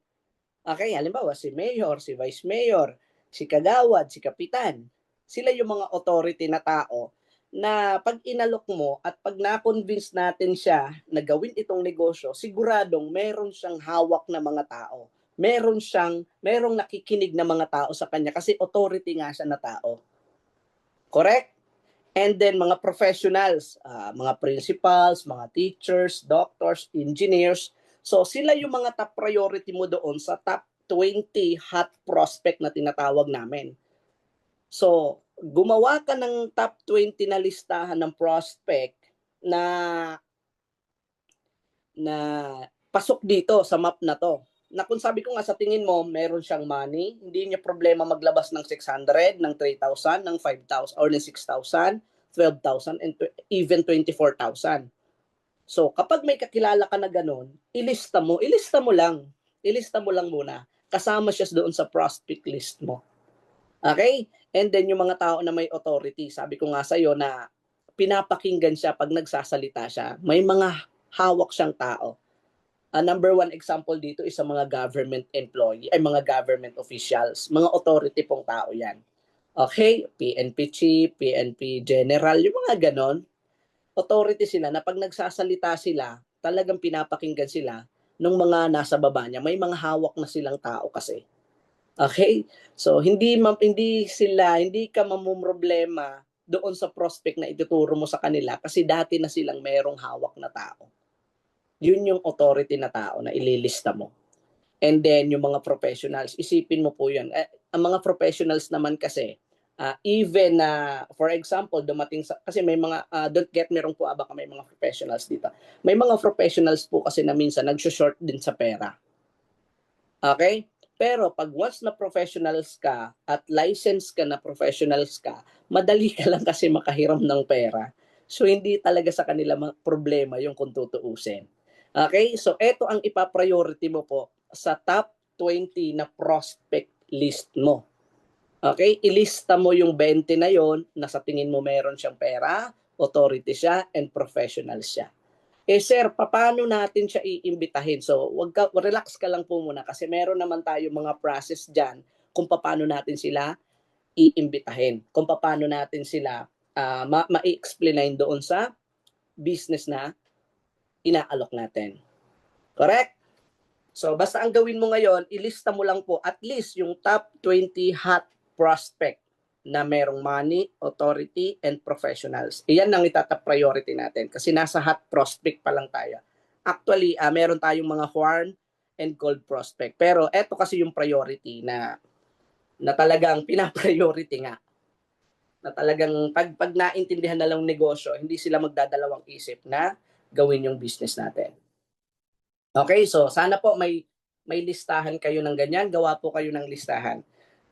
Okay, halimbawa si mayor, si vice mayor, si kagawad, si kapitan. Sila yung mga authority na tao na pag inalok mo at pag na-convince natin siya na gawin itong negosyo, siguradong meron siyang hawak na mga tao. Merong nakikinig na mga tao sa kanya kasi authority nga siya na tao. Correct? And then mga professionals, mga principals, mga teachers, doctors, engineers. So sila yung mga top priority mo doon sa top 20 hot prospect na tinatawag namin. So, gumawa ka ng top 20 na listahan ng prospect na pasok dito sa map na to. Na kung sabi ko nga sa tingin mo, meron siyang money, hindi niya problema maglabas ng 600, ng 3,000, ng 5,000, or ng 6,000, 12,000, and even 24,000. So, kapag may kakilala ka na ganun, ilista mo lang. Ilista mo lang muna. Kasama siya doon sa prospect list mo. Okay? And then yung mga tao na may authority, sabi ko nga sa'yo na pinapakinggan siya pag nagsasalita siya. May mga hawak siyang tao. Number one example dito is sa mga government employee, ay mga government officials. Mga authority pong tao yan. Okay? PNP chief, PNP general, yung mga ganon. Authority sila na pag nagsasalita sila, talagang pinapakinggan sila ng mga nasa baba niya. May mga hawak na silang tao kasi. Okay? So hindi ka mamumroblema doon sa prospect na ituturo mo sa kanila kasi dati na silang merong hawak na tao. Yun yung authority na tao na ililista mo. And then yung mga professionals, isipin mo po yun. Ang mga professionals naman kasi, even na, for example, dumating sa, kasi may mga, don't get me wrong po, baka may mga professionals dito. May mga professionals po kasi na minsan nag-short din sa pera. Okay? Pero pag once na professionals ka at licensed ka na professionals ka, madali ka lang kasi makahiram ng pera. So hindi talaga sa kanila problema yung kung tutuusin. Okay? So ito ang ipa-priority mo po sa top 20 na prospect list mo. Okay? Ilista mo yung 20 na yon na sa tingin mo meron siyang pera, authority siya, and professional siya. Sir, paano natin siya iimbitahin? So, relax ka lang po muna kasi meron naman tayo mga process diyan kung paano natin sila iimbitahin. Kung paano natin sila ma-explain doon sa business na inaalok natin. Correct? So, basta ang gawin mo ngayon, ilista mo lang po at least yung top 20 hot prospect na merong money, authority, and professionals. Iyan ang itatap priority natin kasi nasa hot prospect pa lang tayo. Actually, meron tayong mga warm and cold prospect. Pero eto kasi yung priority na talagang pina-priority nga. Na talagang pag naintindihan na lang negosyo, hindi sila magdadalawang isip na gawin yung business natin. Okay, so sana po may listahan kayo ng ganyan, gawa po kayo ng listahan.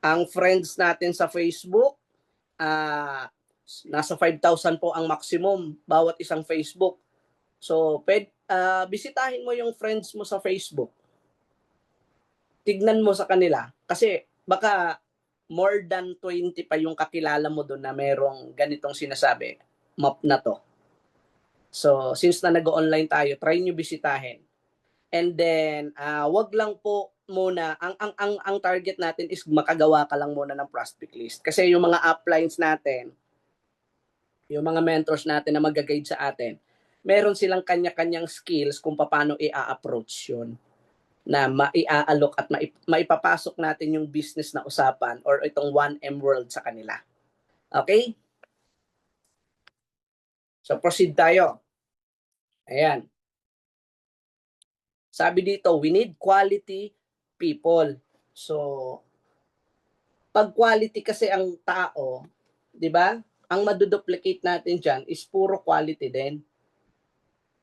Ang friends natin sa Facebook, nasa 5,000 po ang maximum bawat isang Facebook. So, bisitahin mo yung friends mo sa Facebook. Tignan mo sa kanila kasi baka more than 20 pa yung kakilala mo doon na merong ganitong sinasabi, map na to. So, since na nag-online tayo, try nyo bisitahin. And then, wag lang po muna, ang target natin is makagawa ka lang muna ng prospect list. Kasi yung mga uplines natin, yung mga mentors natin na mag-guide sa atin, meron silang kanya-kanyang skills kung paano i-approach yun na mai-aalok at maipapasok natin yung business na usapan or itong 1M world sa kanila. Okay? So, proceed tayo. Ayan. Sabi dito, we need quality people. So, pag quality kasi ang tao, di ba? Ang maduduplicate natin dyan is puro quality din.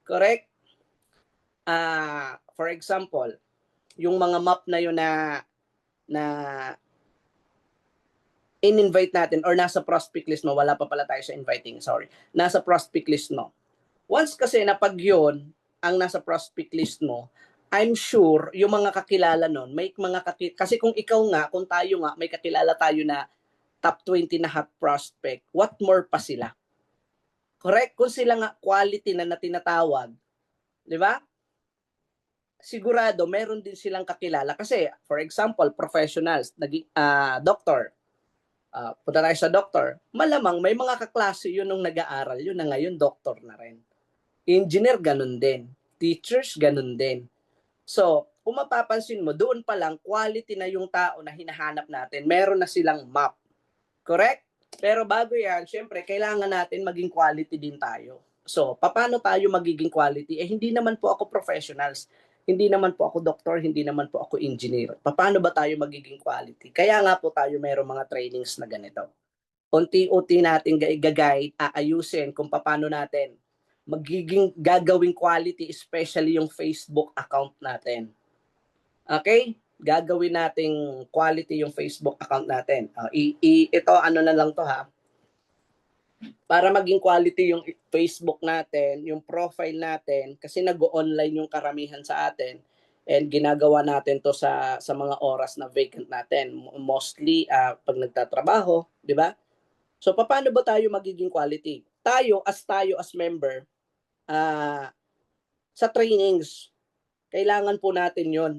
Correct? For example, yung mga map na yun na in-invite natin or nasa prospect list mo, wala pa pala tayo sa inviting, sorry. Nasa prospect list mo. Once kasi na pag yun, ang nasa prospect list mo, I'm sure yung mga kakilala nun, may mga kasi kung ikaw nga, kung tayo nga, may kakilala tayo na top 20 na hot prospect, what more pa sila? Correct? Kung sila nga quality na tinatawag, di ba? Sigurado, meron din silang kakilala. Kasi, for example, professionals, doctor, punta tayo sa doctor, malamang may mga kaklase yun nung nag-aaral yun na ngayon doctor na rin. Engineer, ganun din. Teachers, ganun din. So, kung mapapansin mo, doon pa lang, quality na yung tao na hinahanap natin. Meron na silang map. Correct? Pero bago yan, syempre, kailangan natin maging quality din tayo. So, paano tayo magiging quality? Hindi naman po ako professionals. Hindi naman po ako doktor, hindi naman po ako engineer. Paano ba tayo magiging quality? Kaya nga po tayo mayroong mga trainings na ganito. Unti-unti natin gagay, aayusin kung paano natin magiging gagawing quality, especially yung Facebook account natin. Okay? Gagawin nating quality yung Facebook account natin. Ito, ano na lang to ha. Para maging quality yung Facebook natin, yung profile natin, kasi nag-online yung karamihan sa atin, and ginagawa natin to sa mga oras na vacant natin. Mostly, pag nagtatrabaho, di ba? So, paano ba tayo magiging quality? Tayo as member, sa trainings, kailangan po natin yon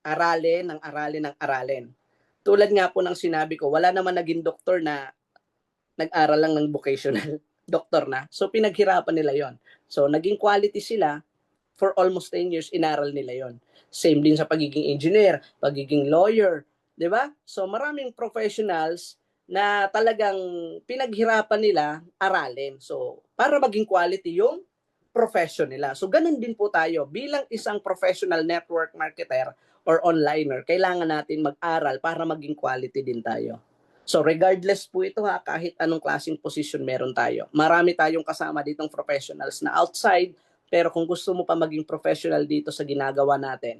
aralin. tulad nga po ng sinabi ko, wala naman naging doktor na nag-aral lang ng vocational. Doktor na. So, pinaghirapan nila yon. So, naging quality sila for almost 10 years, inaral nila yon. Same din sa pagiging engineer, pagiging lawyer, di ba? So, maraming professionals na talagang pinaghirapan nila aralin. So, para maging quality yung profession nila. So, ganun din po tayo. Bilang isang professional network marketer or onliner, kailangan natin mag-aral para maging quality din tayo. So regardless po ito ha, kahit anong klaseng position meron tayo. Marami tayong kasama ditong professionals na outside, pero kung gusto mo pa maging professional dito sa ginagawa natin,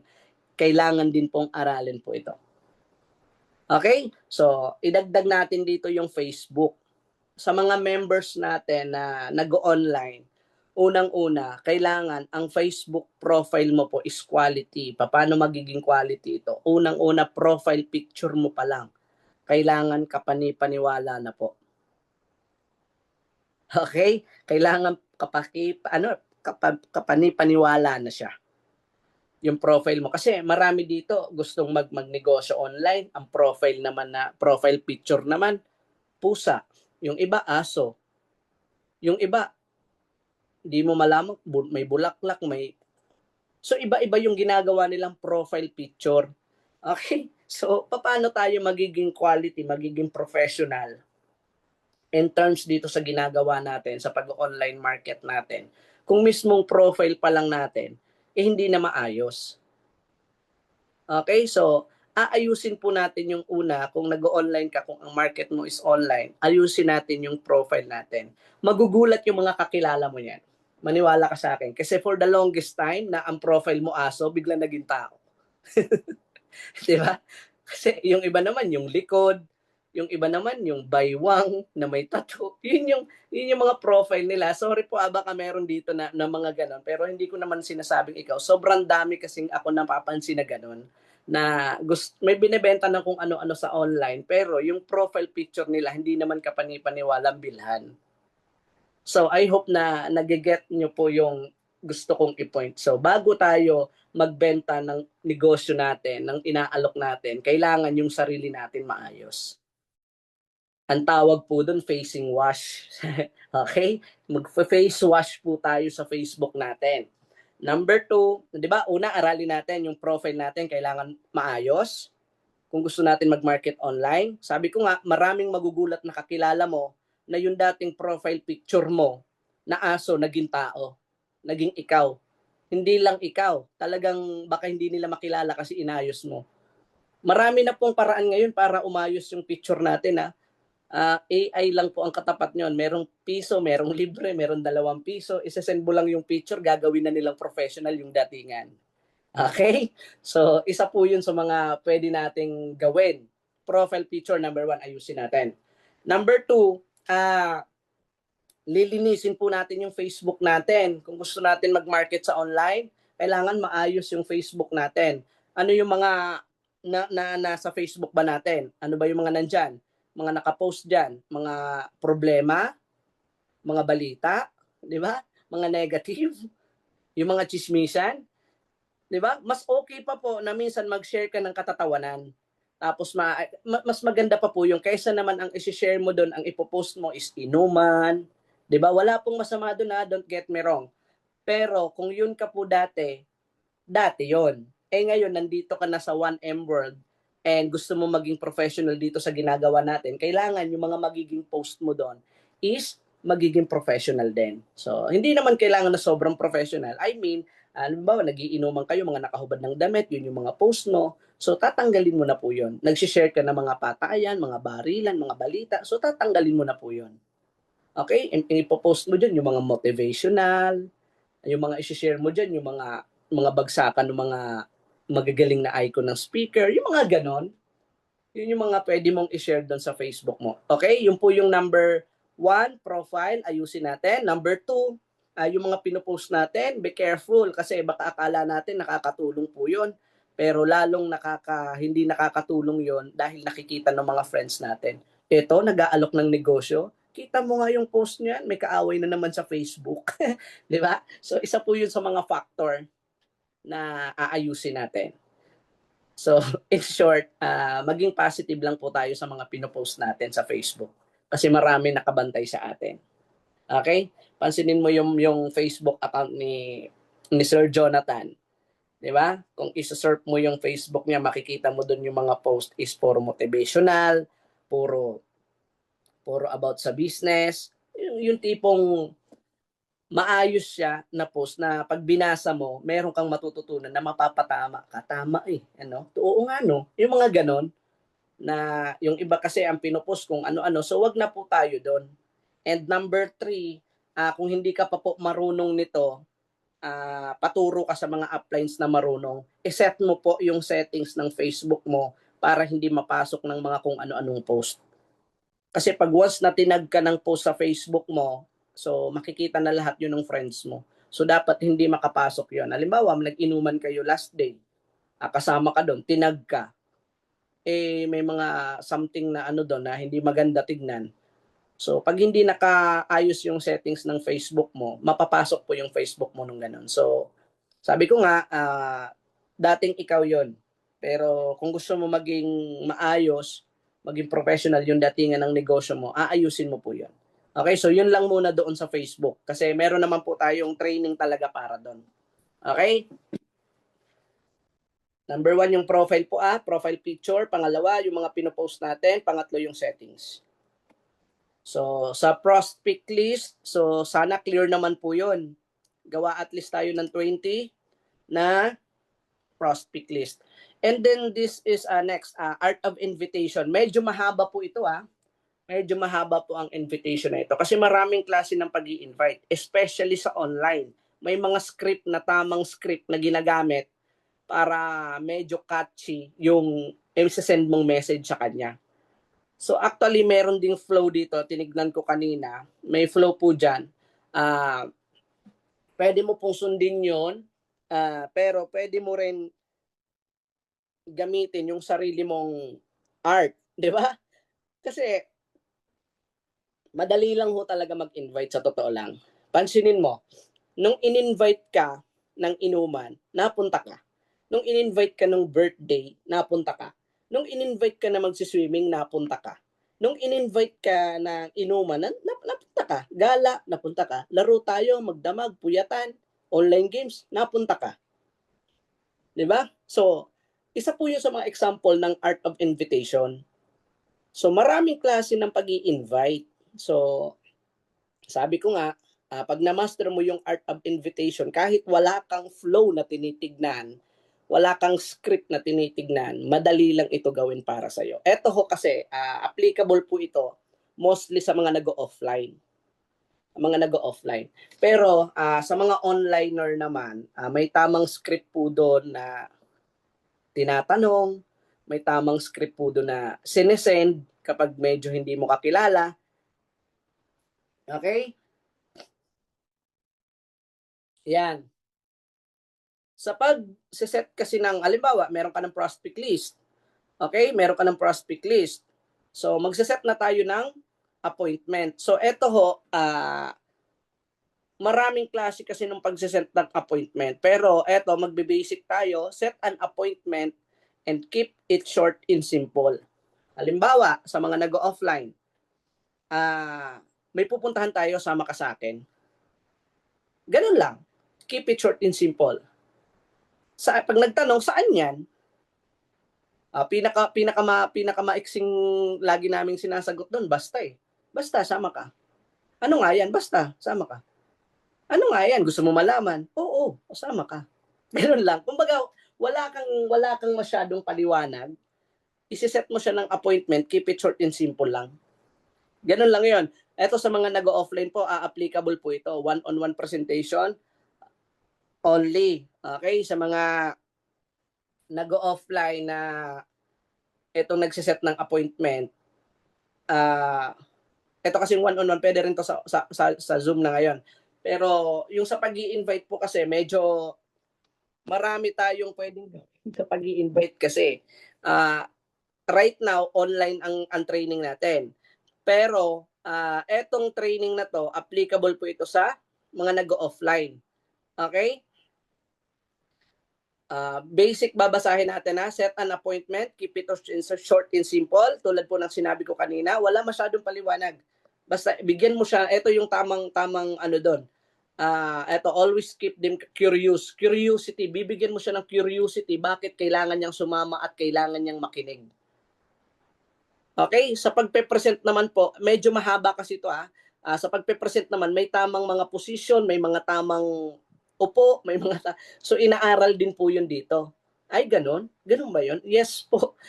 kailangan din pong aralin po ito. Okay? So, idagdag natin dito yung Facebook. Sa mga members natin na nag-online, unang-una, kailangan ang Facebook profile mo po is quality. Paano magiging quality ito? Unang-una, profile picture mo pa lang. Kailangan kapani-paniwala na po. Okay? Kailangan kapani-paniwala na siya. Yung profile mo. Kasi marami dito gustong magnegosyo online. Ang profile naman na, profile picture naman, pusa. Yung iba, aso. Yung iba, di mo malaman, may bulaklak, may... So, iba-iba yung ginagawa nilang profile picture. Okay? So, paano tayo magiging quality, magiging professional in terms dito sa ginagawa natin, sa pag-online market natin? Kung mismong profile pa lang natin, hindi na maayos. Okay? So, aayusin po natin yung una, kung nag-online ka, kung ang market mo is online, ayusin natin yung profile natin. Magugulat yung mga kakilala mo yan. Maniwala ka sa akin. Kasi for the longest time, na ang profile mo aso, biglang naging tao. Di ba? Kasi yung iba naman yung likod, yung iba naman yung baywang na may tattoo. Yun yung mga profile nila. Sorry po baka meron dito na mga ganon. Pero hindi ko naman sinasabing ikaw. Sobrang dami kasing ako napapansin na ganon. Na may binebenta ng kung ano-ano sa online. Pero yung profile picture nila hindi naman kapani-paniwalang bilhan. So I hope na nagiget nyo po yung gusto kong i-point. So bago tayo magbenta ng negosyo natin, ng inaalok natin, kailangan yung sarili natin maayos. Ang tawag po doon, facing wash. Okay? Mag-face wash po tayo sa Facebook natin. Number 2, di ba, una aralin natin yung profile natin, kailangan maayos. Kung gusto natin mag-market online, sabi ko nga, maraming magugulat na kakilala mo na yung dating profile picture mo na aso, naging tao, naging ikaw. Hindi lang ikaw. Talagang baka hindi nila makilala kasi inayos mo. Marami na pong paraan ngayon para umayos yung picture natin. AI lang po ang katapat nyon. Merong piso, merong libre, merong 2 piso. Isasend mo lang yung picture, gagawin na nilang professional yung datingan. Okay? So, isa po yun sa mga pwede nating gawin. Profile picture, number 1, ayusin natin. Number 2, lilinisin po natin yung Facebook natin. Kung gusto natin mag-market sa online, kailangan maayos yung Facebook natin. Ano yung mga nasa Facebook ba natin? Ano ba yung mga nandyan? Mga nakapost dyan? Mga problema? Mga balita? Di ba? Mga negative? Yung mga chismisan? Di ba? Mas okay pa po na minsan mag-share ka ng katatawanan. Tapos mas maganda pa po yung kaysa naman ang isi-share mo doon, ang ipopost mo is inuman. 'Di ba? Wala pong masama doon don't get me wrong. Pero kung yun ka po dati 'yon. Ngayon nandito ka na sa 1M world and gusto mo maging professional dito sa ginagawa natin, kailangan yung mga magiging post mo doon is magiging professional din. So, hindi naman kailangan na sobrang professional. I mean, ba, nagiinuman kayo, mga nakahubad ng damit, yun yung mga post mo. So, tatanggalin mo na po yun. Nagsishare ka ng mga patayan, mga barilan, mga balita. So, tatanggalin mo na po yun. Okay? And ipopost mo dyan yung mga motivational, yung mga isi-share mo dyan, yung mga bagsakan ng mga magagaling na icon ng speaker, yung mga ganon. Yun yung mga pwede mong i-share doon sa Facebook mo. Okay? Yun po yung number 1, profile, ayusin natin. Number 2, yung mga pinopost natin, be careful kasi baka akala natin nakakatulong po yun. Pero lalong hindi nakakatulong yon dahil nakikita ng mga friends natin. Ito, nag-aalok ng negosyo. Kita mo nga yung post niyan, may kaaway na naman sa Facebook. Di ba? So, isa po yun sa mga factor na aayusin natin. So, in short, maging positive lang po tayo sa mga pinopost natin sa Facebook. Kasi marami nakabantay sa atin. Okay? Pansinin mo yung Facebook account ni Sir Jonathan. Di ba? Kung isa-surf mo yung Facebook niya, makikita mo doon yung mga post is puro motivational, puro about sa business. Yung tipong maayos siya na post na pag binasa mo, meron kang matututunan na mapapatama ka. Tama eh. Ano? Oo nga no. Yung mga ganon na yung iba kasi ang pinopost kung ano-ano. So wag na po tayo doon. And number 3, kung hindi ka pa po marunong nito, paturo ka sa mga uplines na marunong, iset mo po yung settings ng Facebook mo para hindi mapasok ng mga kung ano-anong post. Kasi pag once na tinag ka ng post sa Facebook mo, so makikita na lahat yun ng friends mo. So dapat hindi makapasok yun. Halimbawa, nag-inuman kayo last day, kasama ka doon, tinag ka, may mga something na ano doon na hindi maganda tignan. So pag hindi nakaayos yung settings ng Facebook mo, mapapasok po yung Facebook mo nung ganun. So sabi ko nga, dating ikaw yon. Pero kung gusto mo maging maayos, maging professional yung datingan ng negosyo mo, aayusin mo po yun. Okay, so yun lang muna doon sa Facebook. Kasi meron naman po tayong training talaga para doon. Okay? Number 1 yung profile po, profile picture. Pangalawa, yung mga pinopost natin. Pangatlo, yung settings. So, sa prospect list, so sana clear naman po yun. Gawa at least tayo ng 20 na prospect list. And then this is next, art of invitation. Medyo mahaba po ito Medyo mahaba po ang invitation na ito kasi maraming klase ng pag-i-invite, especially sa online. May mga script na tamang script na ginagamit para medyo catchy yung i-send mong message sa kanya. So actually meron ding flow dito, tinignan ko kanina. May flow po diyan. Pwede mo pong sundin 'yon, pero pwede mo rin gamitin yung sarili mong art, 'di ba? Kasi madali lang ho talaga mag-invite sa totoo lang. Pansinin mo, nung in-invite ka ng inuman, napunta ka. Nung in-invite ka ng birthday, napunta ka. Nung in-invite ka na magsiswimming, napunta ka. Nung in-invite ka ng inuman, napunta ka. Gala, napunta ka. Laro tayo, magdamag, puyatan, online games, napunta ka. 'Di ba? So, isa po 'yun sa mga example ng art of invitation. So, maraming klase ng pag-i-invite. So, sabi ko nga, pag na-master mo yung art of invitation, kahit wala kang flow na tinitignan, wala kang script na tinitignan, madali lang ito gawin para sa'yo. Eto ho kasi, applicable po ito mostly sa mga nag-offline. Mga nag-offline. Pero sa mga onliner naman, may tamang script po doon na tinatanong, may tamang script po doon na sinesend kapag medyo hindi mo kakilala. Okay? Yan. Sa pag-set kasi ng, halimbawa, meron ka ng prospect list. Okay? Meron ka ng prospect list. So, magse-set na tayo ng appointment. So, eto ho, maraming klase kasi ng pagse-set ng appointment. Pero eto, magbe-basic tayo, set an appointment and keep it short and simple. Halimbawa, sa mga nag-offline, may pupuntahan tayo, sama ka sa akin. Ganun lang. Keep it short and simple. Pag nagtanong, saan yan? Pinaka maiksing lagi naming sinasagot doon, basta eh. Basta, sama ka. Ano nga yan? Basta, sama ka. Ano nga yan? Gusto mo malaman? Oo, sama ka. Ganun lang. Kumbaga, wala kang masyadong paliwanag. Isiset mo siya ng appointment, keep it short and simple lang. Ganun lang yon. Ito sa mga nag-offline po, applicable po ito. One-on-one presentation only. Okay? Sa mga nag-offline na itong nagsiset ng appointment, ito kasi one-on-one, pwede rin to sa Zoom na ngayon. Pero yung sa pag-i-invite po kasi, medyo marami tayong pwedeng sa pag-i-invite kasi. Right now, online ang training natin. Pero, etong training na to, applicable po ito sa mga nag-offline. Okay? Basic babasahin natin na set an appointment, keep it short and simple. Tulad po ng sinabi ko kanina, wala masyadong paliwanag. Basta bigyan mo siya, ito yung tamang ano doon. Ito, always keep them curious. Curiosity, bibigyan mo siya ng curiosity, bakit kailangan niyang sumama at kailangan niyang makinig. Okay, sa pagpe-present naman po, medyo mahaba kasi ito sa pagpe-present naman, may tamang mga position, may mga tamang upo, may mga so inaaral din po 'yun dito. Ay ganon? Ganon ba 'yun? Yes po.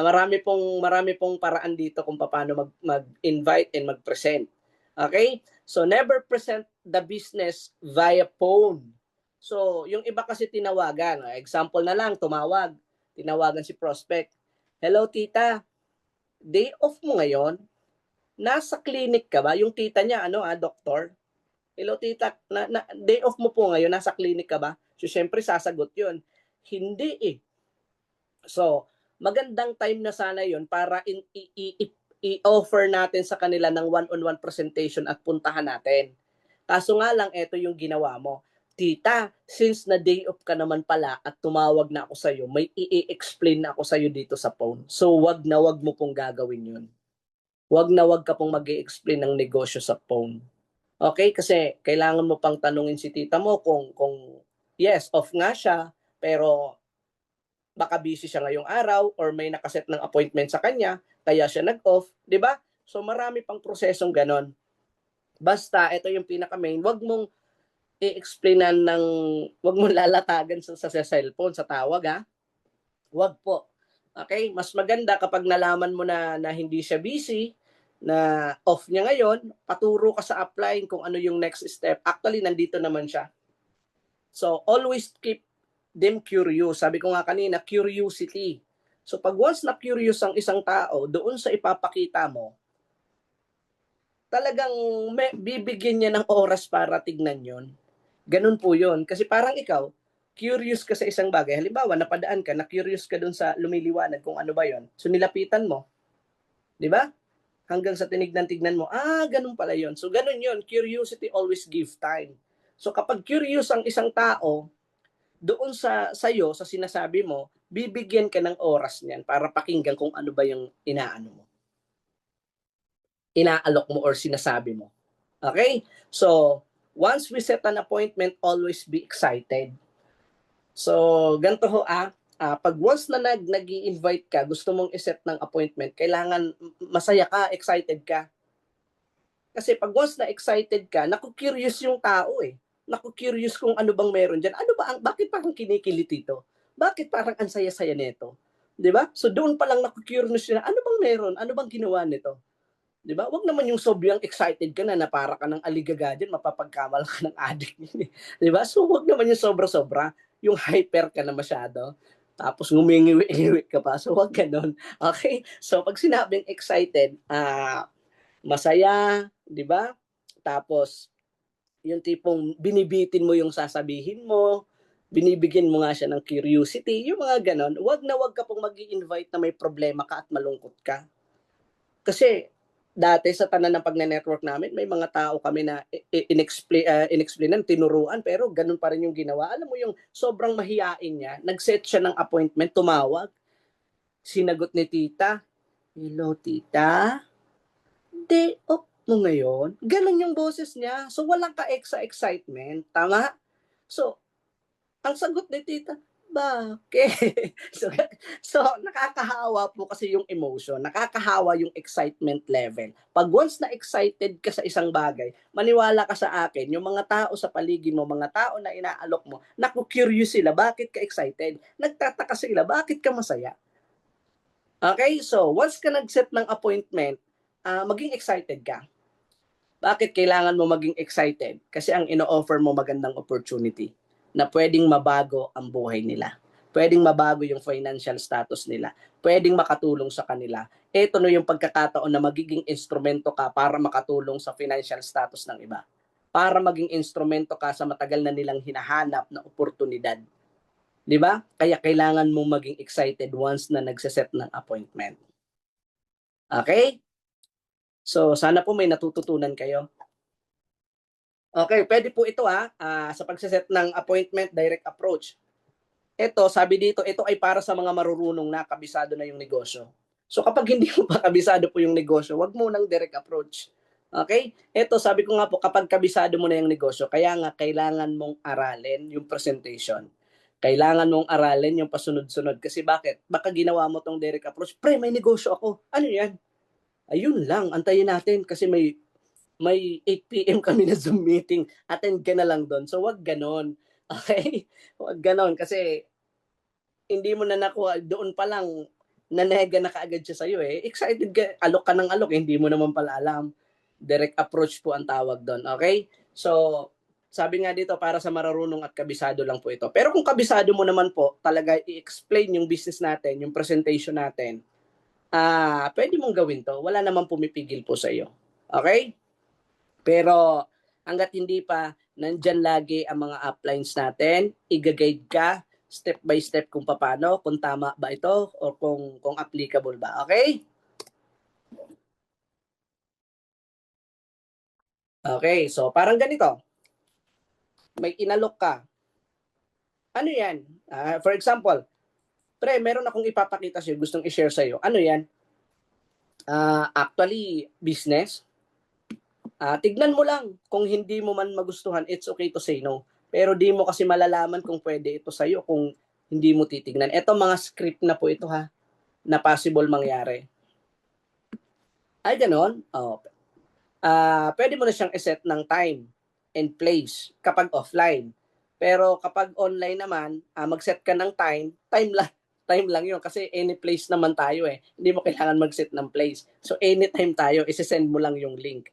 Marami pong paraan dito kung paano mag-invite and mag-present. Okay? So never present the business via phone. So yung iba kasi tinawagan. Example na lang, tinawagan si prospect. Hello tita, day off mo ngayon? Nasa clinic ka ba? Yung tita niya, doktor. Hello tita, day off mo po ngayon, nasa clinic ka ba? So, syempre, sasagot yun. Hindi eh. So, magandang time na sana yun para i-offer natin sa kanila ng one-on-one presentation at puntahan natin. Kaso nga lang, ito yung ginawa mo. Tita, since na day off ka naman pala at tumawag na ako sa'yo, may i-explain na ako sa'yo dito sa phone. So, wag mo pong gagawin yun. Wag ka pong mag-i-explain ng negosyo sa phone. Okay? Kasi kailangan mo pang tanungin si tita mo kung yes, off nga siya, pero baka busy siya ngayong araw or may nakaset ng appointment sa kanya, kaya siya nag-off, di ba? So marami pang prosesong ganon. Basta, ito yung pinaka-main, wag mong i-explainan wag mong lalatagan sa cellphone, sa tawag Wag po. Okay? Mas maganda kapag nalaman mo na hindi siya busy, na off niya ngayon, paturo ka sa upline kung ano yung next step. Actually, nandito naman siya. So, always keep them curious. Sabi ko nga kanina, curiosity. So, pag once na curious ang isang tao, doon sa ipapakita mo, talagang bibigyan niya ng oras para tignan yon. Ganun po yun. Kasi parang ikaw, curious ka sa isang bagay. Halimbawa, napadaan ka, na-curious ka doon sa lumiliwanag kung ano ba yon. So, nilapitan mo. Di ba? Hanggang sa tinignan-tignan mo, ganun pala yon. So, ganun yon. Curiosity always give time. So, kapag curious ang isang tao, doon sa'yo, sa sinasabi mo, bibigyan ka ng oras niyan para pakinggan kung ano ba yung inaalok mo or sinasabi mo. Okay? So, once we set an appointment, always be excited. So, ganito ho pag once na nag-i-invite ka, gusto mong iset ng appointment, kailangan masaya ka, excited ka. Kasi pag once na excited ka, naku-curious yung tao eh. Naku-curious kung ano bang meron dyan. Bakit parang kinikiliti ito? Bakit parang ang saya-saya nito? 'Di ba? So doon pa lang naku-curious na, ano bang meron? Ano bang ginawa nito? 'Di ba? Wag naman yung sobrang excited ka na para ka ng aligaga dyan, mapapagkamal ka ng addict. 'Di ba? So wag naman yung sobra-sobra, yung hyper ka na masyado. Tapos ngumingiwi-iwi ka pa. So wag ganon. Okay? So pag sinabing excited, masaya, 'di ba? Tapos yung tipong binibitin mo yung sasabihin mo, binibigyan mo nga siya ng curiosity, yung mga ganon. Wag ka pong mag-i-invite na may problema ka at malungkot ka. Kasi dati sa tanan ng pagne-network namin, may mga tao kami na inexplainan, tinuruan, pero ganun pa rin yung ginawa. Alam mo yung sobrang mahiyain niya, nag-set siya ng appointment, tumawag, sinagot ni tita, hello tita, day off mo ngayon? Ganun yung boses niya. So walang ka-excitement, tama? So, ang sagot ni tita, bakit? so nakakahawa po kasi yung emotion, nakakahawa yung excitement level. Pag once na excited ka sa isang bagay, maniwala ka sa akin, yung mga tao sa paligid mo, mga tao na inaalok mo, naku-curious sila, bakit ka excited? Nagtataka sila, bakit ka masaya? Okay, so once ka nag-set ng appointment, maging excited ka. Bakit kailangan mo maging excited? Kasi ang ino-offer mo magandang opportunity na pwedeng mabago ang buhay nila. Pwedeng mabago yung financial status nila. Pwedeng makatulong sa kanila. Ito no yung pagkakataon na magiging instrumento ka para makatulong sa financial status ng iba. Para maging instrumento ka sa matagal na nilang hinahanap na oportunidad. 'Di ba? Kaya kailangan mong maging excited once na nagse-set ng appointment. Okay? So, sana po may natututunan kayo. Okay, pwede po ito sa pagse-set ng appointment, direct approach. Ito, sabi dito, ito ay para sa mga marurunong na, kabisado na yung negosyo. So kapag hindi mo pa kabisado po yung negosyo, wag mo nang direct approach. Okay? Ito, sabi ko nga po, kapag kabisado mo na yung negosyo, kaya nga kailangan mong aralin yung presentation. Kailangan mong aralin yung pasunod-sunod. Kasi bakit? Baka ginawa mo tong direct approach, pre, may negosyo ako. Ano yan? Ayun lang, antayin natin kasi may 8 p.m. kami na Zoom meeting. Attend ka na lang doon. So wag ganon. Okay? Wag ganon kasi hindi mo na nakuha doon pa lang nanega na kaagad siya sa'yo eh. Excited ka, alok ka ng alok, hindi mo naman pala alam. Direct approach po ang tawag doon. Okay? So, sabi nga dito, para sa mararunong at kabisado lang po ito. Pero kung kabisado mo naman po, talaga i-explain yung business natin, yung presentation natin, pwede mong gawin to. Wala namang pumipigil po sa iyo. Okay? Pero hangga't hindi pa, nandyan lagi ang mga uplines natin, i-guide ka step by step kung paano, kung tama ba ito o kung applicable ba. Okay? Okay, so parang ganito. May inalok ka. Ano yan? For example, pre, meron akong ipapakita sa'yo, gustong i-share sa'yo. Ano yan? Actually, business. Tignan mo lang. Kung hindi mo man magustuhan, it's okay to say no. Pero di mo kasi malalaman kung pwede ito sa'yo kung hindi mo titignan. Ito mga script na po ito ha, na possible mangyari. Ay, ganon. Pwede mo na siyang iset ng time and place kapag offline. Pero kapag online naman, mag-set ka ng time lang yun kasi any place naman tayo eh. Hindi mo kailangan mag-set ng place. So anytime tayo, isi-send mo lang yung link.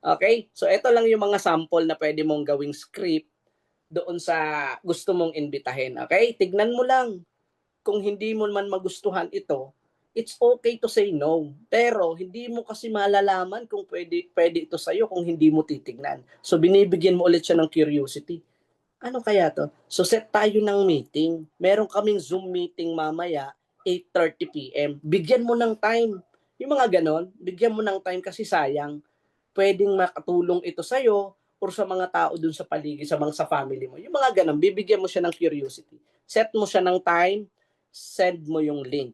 Okay? So ito lang yung mga sample na pwede mong gawing script doon sa gusto mong imbitahin. Okay? Tignan mo lang. Kung hindi mo man magustuhan ito, it's okay to say no. Pero hindi mo kasi malalaman kung pwede ito sa'yo kung hindi mo titignan. So binibigyan mo ulit siya ng curiosity. Ano kaya to? So set tayo ng meeting. Meron kaming Zoom meeting mamaya, 8:30 p.m. Bigyan mo ng time. Yung mga ganon, bigyan mo ng time kasi sayang. Pwedeng makatulong ito sa'yo or sa mga tao dun sa paligid, sa family mo. Yung mga ganon, bibigyan mo siya ng curiosity. Set mo siya ng time, send mo yung link.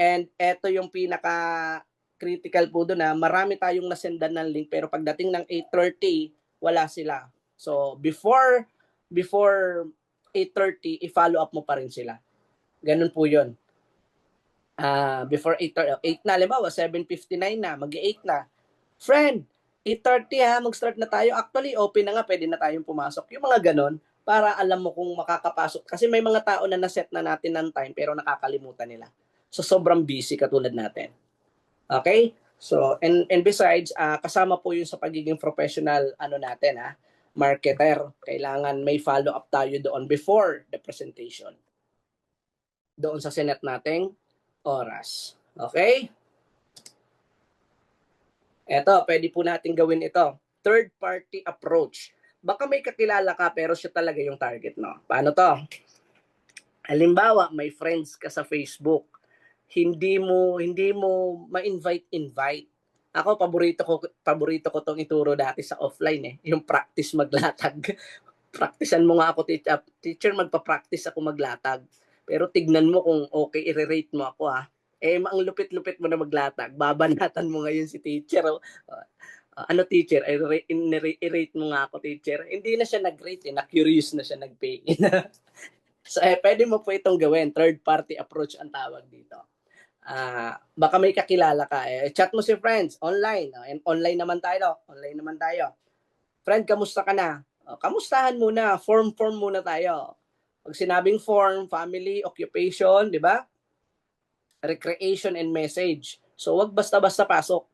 And eto yung pinaka critical po doon na marami tayong nasendan ng link pero pagdating ng 8:30 wala sila. So before 8:30 i-follow up mo pa rin sila. Ganun po 'yon. Before 8:30, 8 na, halimbawa 7:59 na, mag-8 na. Friend, 8:30 ha, mag-start na tayo. Actually, open na nga, pwede na tayong pumasok. Yung mga ganon, para alam mo kung makakapasok. Kasi may mga tao na naset na natin ng time pero nakakalimutan nila. So, sobrang busy katulad natin. Okay? So, and besides, kasama po yun sa pagiging professional, natin, marketer. Kailangan may follow-up tayo doon before the presentation. Doon sa sinet nating oras. Okay? Eto, pwede po natin gawin ito. Third party approach. Baka may kakilala ka pero siya talaga yung target mo. Paano to? Halimbawa, may friends ka sa Facebook. Hindi mo ma-invite. Ako paborito ko tong ituro dati sa offline eh, yung practice maglatag. Practicean mo nga ako, teacher, magpa-practice ako maglatag. Pero tignan mo kung okay, i-rate mo ako ang lupit-lupit mo na maglatag. Babanatan mo ngayon si teacher. Ano teacher? I-rate mo nga ako, teacher. Hindi na siya nag-rate na-curious na siya nag-pay. So, pwede mo po itong gawin. Third party approach ang tawag dito. Baka may kakilala ka. Chat mo si friends online. Online naman tayo. Friend, kamusta ka na? Kamustahan muna. Form muna tayo. Pag sinabing form, family, occupation, di ba? Recreation and message. So, wag basta-basta pasok.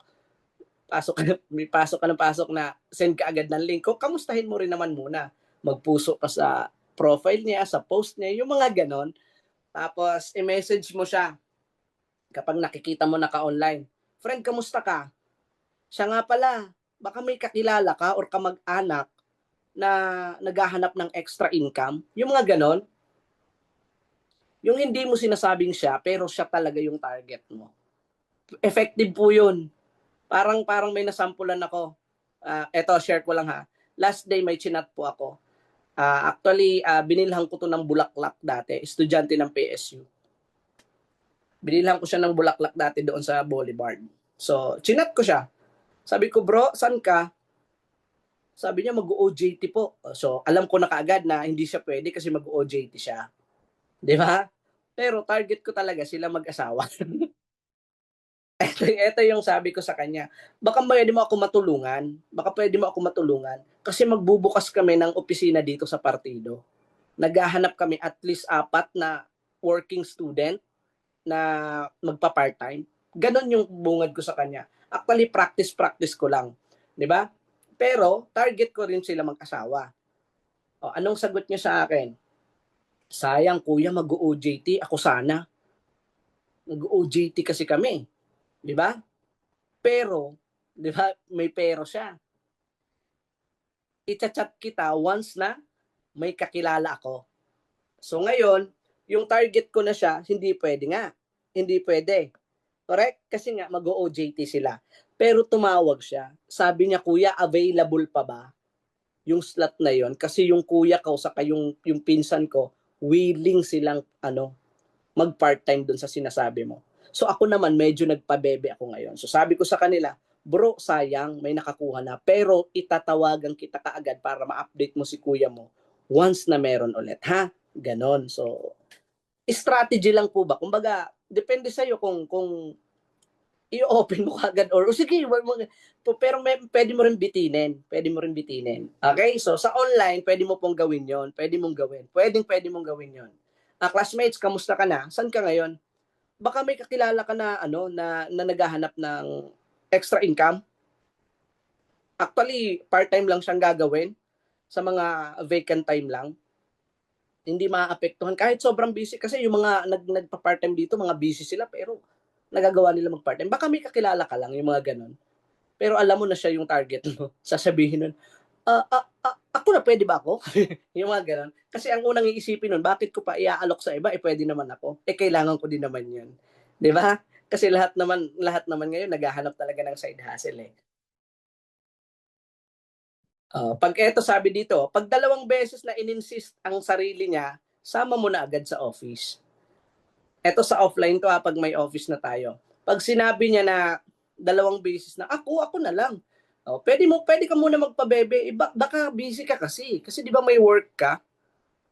May pasok na send ka agad ng link. Kung kamustahin mo rin naman muna. Magpuso ka sa profile niya, sa post niya, yung mga ganon. Tapos, i-message mo siya kapag nakikita mo naka-online. Friend, kamusta ka? Siya nga pala, baka may kakilala ka or kamag-anak na naghahanap ng extra income. Yung mga ganon. Yung hindi mo sinasabing siya, pero siya talaga yung target mo. Effective po yun. Parang may nasampulan ako. Eto, share ko lang ha. Last day may chinat po ako. Actually, binilhan ko to ng bulaklak dati, estudyante ng PSU. Binilhan ko siya ng bulaklak dati doon sa Boulevard. So, chinat ko siya. Sabi ko, bro, saan ka? Sabi niya, mag-OJT po. So, alam ko na kaagad na hindi siya pwede kasi mag-OJT siya. Di ba? Pero target ko talaga sila mag-asawa. Ito yung sabi ko sa kanya. Baka pwede mo ako matulungan. Baka pwede mo ako matulungan. Kasi magbubukas kami ng opisina dito sa partido. Naghahanap kami at least 4 na working student na magpa-part-time. Ganon yung bungad ko sa kanya. Actually, practice ko lang. Di ba? Pero, target ko rin sila mag-asawa. O, anong sagot niya sa akin? Sayang, kuya, mag-OJT. Ako sana. Mag-OJT kasi kami. Di ba? Pero, di ba, may pero siya. I-chat kita once na may kakilala ako. So ngayon, yung target ko na siya, hindi pwede nga. Hindi pwede. Correct? Kasi nga, mag-OJT sila. Pero tumawag siya. Sabi niya, kuya, available pa ba yung slot na yon? Kasi yung kuya ko, saka yung pinsan ko, willing silang mag-part-time dun sa sinasabi mo. So ako naman, medyo nagpabebe ako ngayon. So sabi ko sa kanila, bro, sayang, may nakakuha na. Pero itatawagan kita kaagad para ma-update mo si kuya mo once na meron ulit. Ha? Ganon. So, strategy lang po ba? Kumbaga, depende sa'yo kung i-open mo kaagad or sige, pero pwede mo rin bitinin. Pwede mo rin bitinin. Okay? So, sa online, pwede mo pong gawin yon. Pwede mong gawin. Pwede mong gawin yon. Classmates, kamusta ka na? Saan ka ngayon? Baka may kakilala ka na na naghahanap ng extra income. Actually, part-time lang siyang gagawin sa mga vacant time lang. Hindi maapektuhan kahit sobrang busy kasi yung mga nagpa-part-time dito, mga busy sila pero nagagawa nila mag-part-time. Baka may kakilala ka lang yung mga ganun. Pero alam mo na siya yung target mo. Sasabihin nun, ako na, pwede ba ako? Yung mga ganun. Kasi ang unang iisipin nun, bakit ko pa iaalok sa iba? Pwede naman ako. Kailangan ko din naman yun. Di ba? Kasi lahat naman ngayon, naghahanap talaga ng side hustle eh. Pag eto sabi dito, pag 2 beses na in-insist ang sarili niya, sama mo na agad sa office. Eto sa offline to pag may office na tayo. Pag sinabi niya na 2 beses na, ako na lang. Pwede ka muna magpabebe. Baka busy ka kasi. Kasi di ba may work ka?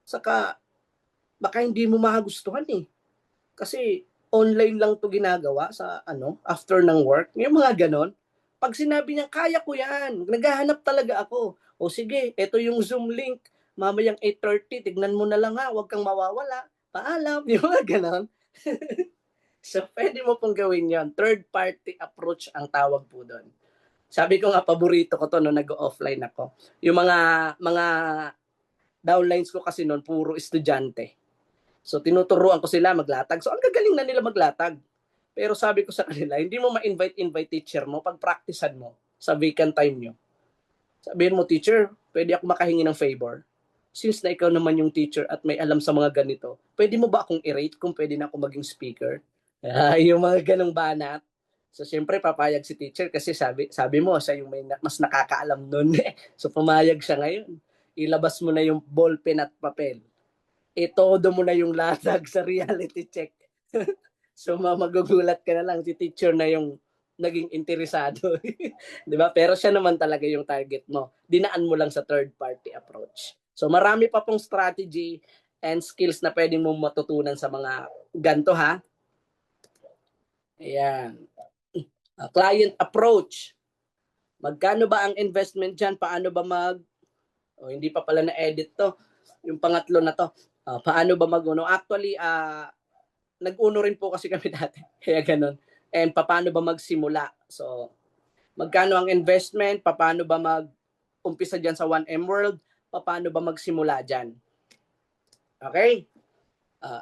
Saka, baka hindi mo magustuhan eh. Kasi online lang to ginagawa sa after ng work. Yung mga ganon. Pag sinabi niya, kaya ko yan. Naghahanap talaga ako. O sige, ito yung Zoom link. Mamayang 8:30, tignan mo na lang ha. Huwag kang mawawala. Paalam. Yung mga ganon. So, pwede mo pong gawin yon. Third party approach ang tawag po doon. Sabi ko nga, paborito ko to nung nag-offline ako. Yung mga downlines ko kasi noon, puro estudyante. So, tinuturuan ko sila maglatag. So, ang gagaling na nila maglatag. Pero sabi ko sa kanila, hindi mo ma-invite teacher mo pag practicean mo sa vacant time nyo. Sabihin mo, teacher, pwede ako makahingi ng favor. Since na ikaw naman yung teacher at may alam sa mga ganito, pwede mo ba akong i-rate kung pwede na ako maging speaker? Yung mga ganong banat. So, siyempre, papayag si teacher kasi sabi mo, siya yung may mas nakakaalam nun. So, pumayag siya ngayon. Ilabas mo na yung ballpen at papel. Itodo mo na yung latag sa reality check. So, magugulat ka na lang, si teacher na yung naging interesado. Di ba? Pero siya naman talaga yung target mo. Dinaan mo lang sa third party approach. So, marami pa pong strategy and skills na pwedeng mong matutunan sa mga ganto ha. Ayan. Client approach. Magkano ba ang investment dyan? Paano ba hindi pa pala na-edit to. Yung pangatlo na to. Paano ba Actually, nag-uno rin po kasi kami dati. Kaya ganun. And paano ba magsimula? So, magkano ang investment? Paano ba mag-umpisa dyan sa 1M World? Paano ba magsimula dyan? Okay?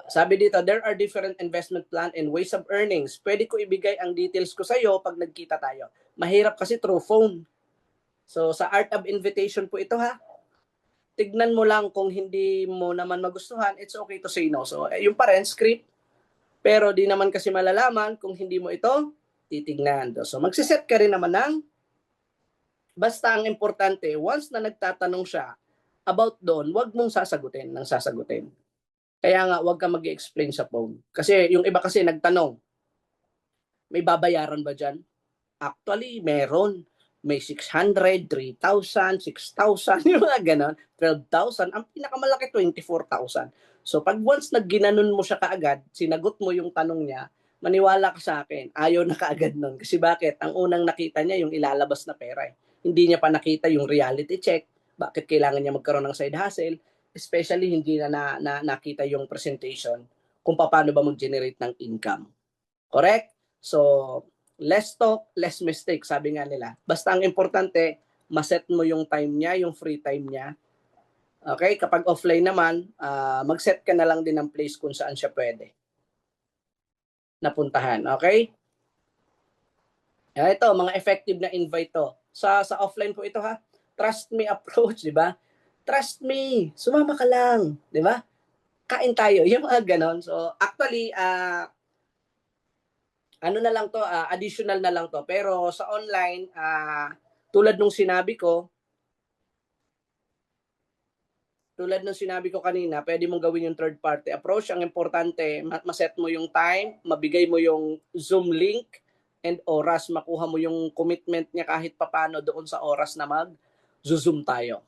Sabi dito, there are different investment plan and ways of earnings. Pwede ko ibigay ang details ko sa'yo pag nagkita tayo. Mahirap kasi through phone. So, sa Art of Invitation po ito ha. Tignan mo lang kung hindi mo naman magustuhan, it's okay to say no. So, yung pa rin, script. Pero di naman kasi malalaman kung hindi mo ito titignan. So, magsiset ka rin naman ng basta ang importante, once na nagtatanong siya, about doon, wag mong sasagutin ng sasagutin. Kaya nga, wag ka mag-explain sa phone. Kasi yung iba kasi nagtanong, may babayaran ba dyan? Actually, meron. May 600, 3,000, 6,000, yung mga ganon, 12,000. Ang pinakamalaki, 24,000. So, pag once nagginanon mo siya kaagad, sinagot mo yung tanong niya, maniwala ka sa akin, ayaw na kaagad nun. Kasi bakit? Ang unang nakita niya, yung ilalabas na pera. Hindi niya pa nakita yung reality check. Bakit kailangan niya magkaroon ng side hustle? Especially, hindi na nakita yung presentation kung paano ba mag-generate ng income. Correct? So, less talk, less mistake, sabi nga nila. Basta ang importante, maset mo yung time niya, yung free time niya. Okay? Kapag offline naman, mag-set ka na lang din ng place kung saan siya pwede napuntahan. Okay? Ito, mga effective na invite to. Sa offline po ito ha. Trust me approach, di ba? Trust me. Sumama ka lang. Di ba? Kain tayo. Yung mga ganon. So, actually, ano na lang to, additional na lang to. Pero sa online, tulad nung sinabi ko kanina, pwede mong gawin yung third party approach. Ang importante, maset mo yung time, mabigay mo yung Zoom link and oras, makuha mo yung commitment niya kahit papano doon sa oras na mag-zoom tayo.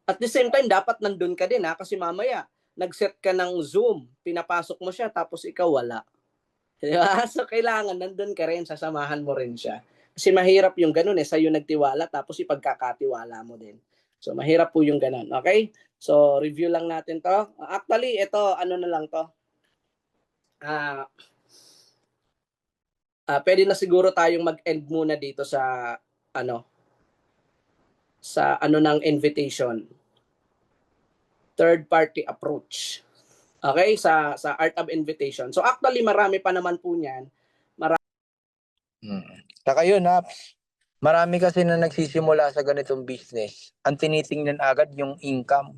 At the same time, dapat nandun ka din kasi mamaya, nag-set ka ng Zoom, pinapasok mo siya, tapos ikaw wala. Diba? So, kailangan nandun ka rin, sasamahan mo rin siya. Kasi mahirap yung ganun sa'yo nagtiwala, tapos ipagkakatiwala mo din. So, mahirap po yung ganun. Okay? So, review lang natin to. Actually, ito, ano na lang to. Pwede na siguro tayong mag-end muna dito sa, ng invitation. Third party approach. Okay, sa Art of Invitation. So actually marami pa naman po niyan. Saka yun marami kasi na nagsisimula sa ganitong business. Ang tinitingnan agad yung income.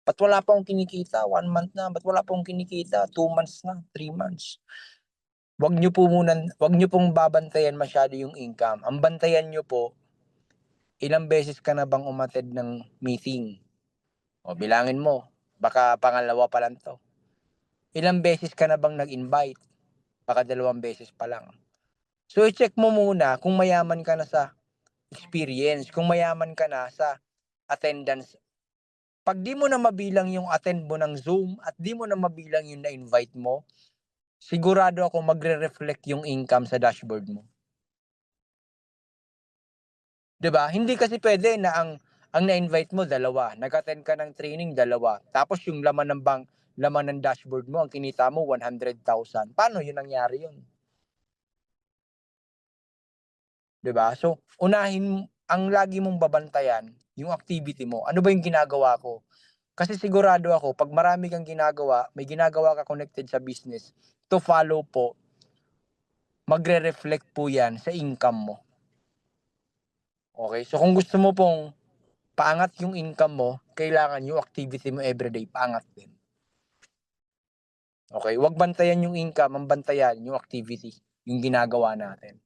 Ba't wala pa akong kinikita? 1 month na. Ba't wala pa akong kinikita? 2 months na. 3 months. Wag nyo pong babantayan masyado yung income. Ang bantayan nyo po, ilang beses ka na bang umattend ng meeting? O bilangin mo, baka pangalawa pa lang to. Ilang beses ka na bang nag-invite? Baka 2 beses pa lang. So, i-check mo muna kung mayaman ka na sa experience, kung mayaman ka na sa attendance. Pag di mo na mabilang yung attend mo ng Zoom at di mo na mabilang yung na-invite mo, sigurado ako magre-reflect yung income sa dashboard mo. 'Di ba? Hindi kasi pwede na ang na-invite mo 2, nag-attend ka ng training 2, tapos yung laman ng dashboard mo, ang kinita mo 100,000. Paano yun nangyari yun? 'Di ba? So, ang lagi mong babantayan, yung activity mo. Ano ba yung ginagawa ko? Kasi sigurado ako, pag marami kang ginagawa, may ginagawa ka connected sa business, to follow po, magre-reflect po yan sa income mo. Okay? So, kung gusto mo pong paangat yung income mo, kailangan yung activity mo everyday paangat din. Okay? Huwag bantayan yung income, ang bantayan yung activity, yung ginagawa natin.